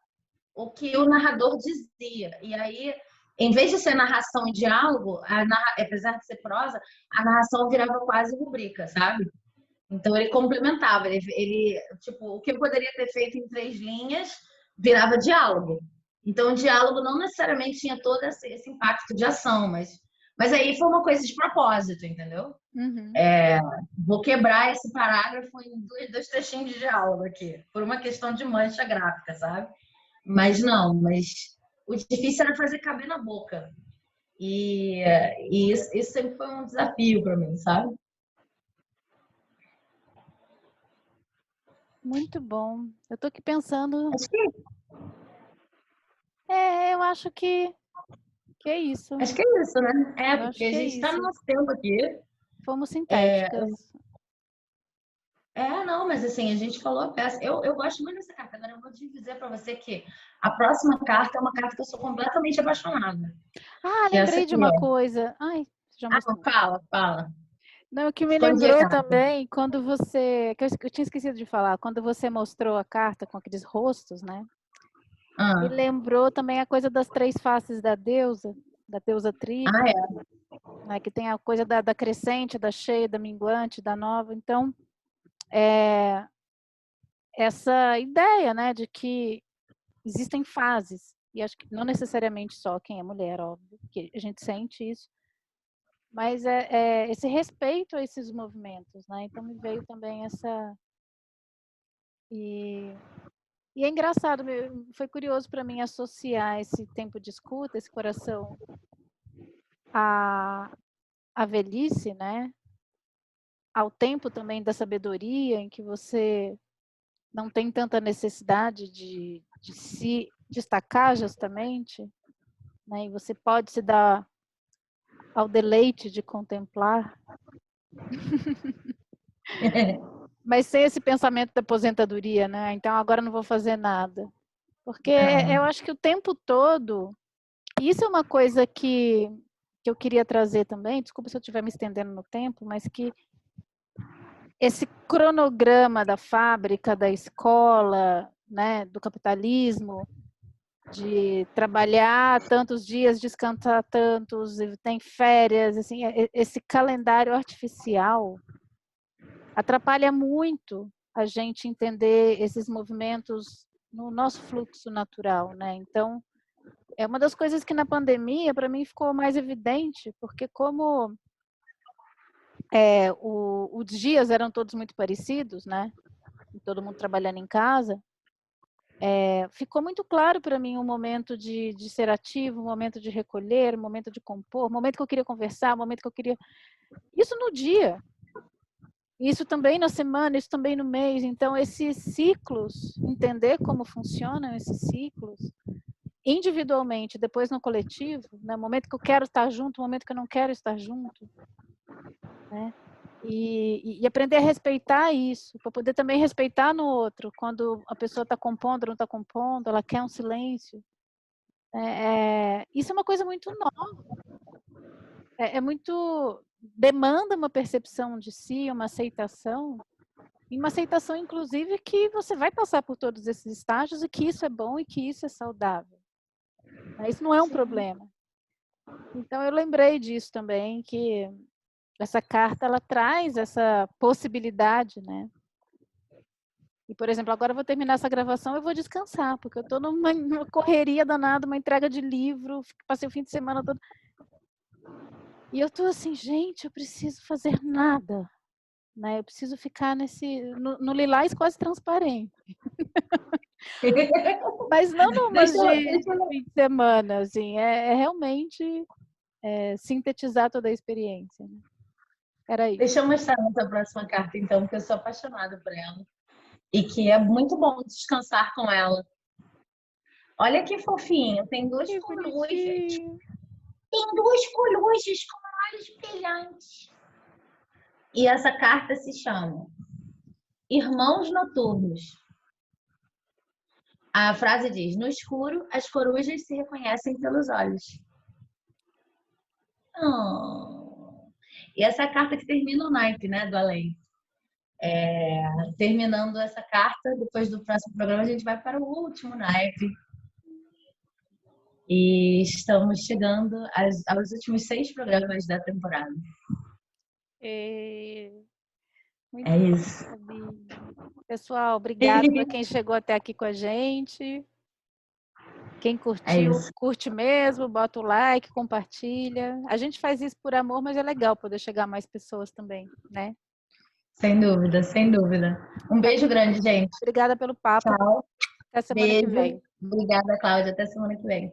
o que o narrador dizia. E aí, em vez de ser narração e diálogo, apesar de ser prosa, a narração virava quase rubrica, sabe? Então ele complementava, tipo, o que eu poderia ter feito em 3 linhas virava diálogo. Então o diálogo não necessariamente tinha todo esse impacto de ação, mas aí foi uma coisa de propósito, entendeu? Uhum. Vou quebrar esse parágrafo em 2 trechinhos de diálogo aqui, por uma questão de mancha gráfica, sabe? Mas o difícil era fazer caber na boca. E isso sempre foi um desafio para mim, sabe? Muito bom. Eu estou aqui pensando. Acho que Eu acho que é isso. Acho que é isso, né? Eu Porque acho a que é gente está no isso. nosso tempo aqui. Fomos sintéticas. Não, mas assim, a gente falou a peça. Eu gosto muito dessa carta. Agora eu vou te dizer para você que a próxima carta é uma carta que eu sou completamente apaixonada. Que é essa Lembrei aqui, de uma ó. coisa. Ai, você já mostrou. Fala. Não, o que me Escondi a lembrou carta. também, quando você, que eu tinha esquecido de falar, quando você mostrou a carta com aqueles rostos, né? Me Ah, lembrou também a coisa das 3 faces da deusa tripla, é. né? Que tem a coisa da crescente, da cheia, da minguante, da nova. Então, essa ideia, né, de que existem fases, e acho que não necessariamente só quem é mulher, óbvio, que a gente sente isso, mas esse respeito a esses movimentos, né? Então me veio também essa E é engraçado, foi curioso para mim associar esse tempo de escuta, esse coração, à velhice, né? Ao tempo também da sabedoria, em que você não tem tanta necessidade de se destacar justamente, né? E você pode se dar ao deleite de contemplar, mas sem esse pensamento da aposentadoria, né? Então agora não vou fazer nada. Porque eu acho que o tempo todo, isso é uma coisa que eu queria trazer também, desculpa se eu estiver me estendendo no tempo, mas que esse cronograma da fábrica, da escola, né, do capitalismo, de trabalhar tantos dias, descansar tantos, tem férias, assim, esse calendário artificial atrapalha muito a gente entender esses movimentos no nosso fluxo natural, né? Então, é uma das coisas que na pandemia, para mim, ficou mais evidente, porque como os dias eram todos muito parecidos, né? Todo mundo trabalhando em casa, ficou muito claro para mim um momento de ser ativo, um momento de recolher, um momento de compor, um momento que eu queria conversar, um momento que eu queria... Isso no dia, isso também na semana, isso também no mês. Então, esses ciclos, entender como funcionam esses ciclos, individualmente, depois no coletivo, né? O momento que eu quero estar junto, o momento que eu não quero estar junto, né? E aprender a respeitar isso, para poder também respeitar no outro, quando a pessoa está compondo, não está compondo, ela quer um silêncio. Isso é uma coisa muito nova. É muito... demanda uma percepção de si, uma aceitação, e uma aceitação, inclusive, que você vai passar por todos esses estágios e que isso é bom e que isso é saudável. Isso não é um problema. Então, eu lembrei disso também, que essa carta, ela traz essa possibilidade, né? E, por exemplo, agora eu vou terminar essa gravação, eu vou descansar, porque eu estou numa correria danada, uma entrega de livro, passei o fim de semana todo... E eu estou assim, gente, eu preciso fazer nada, né? Eu preciso ficar no lilás quase transparente. Mas não numas de fim de semana, assim, realmente sintetizar toda a experiência. Né? Era isso. Deixa eu mostrar nossa próxima carta, então, porque eu sou apaixonada por ela. E que é muito bom descansar com ela. Olha que fofinho, tem duas corujas. Tem duas corujas com olhos brilhantes. E essa carta se chama Irmãos Noturnos. A frase diz: no escuro, as corujas se reconhecem pelos olhos. Oh. E essa carta que termina o naipe, né, do além. Terminando essa carta, depois do próximo programa, a gente vai para o último naipe. E estamos chegando aos últimos 6 programas da temporada. Muito é isso. bom, pessoal, obrigado para quem chegou até aqui com a gente. Quem curtiu, curte mesmo, bota o like, compartilha. A gente faz isso por amor, mas é legal poder chegar a mais pessoas também, né? Sem dúvida, sem dúvida. Um beijo grande, gente. Obrigada pelo papo. Tchau. Até semana que vem. Obrigada, Cláudia. Até semana que vem.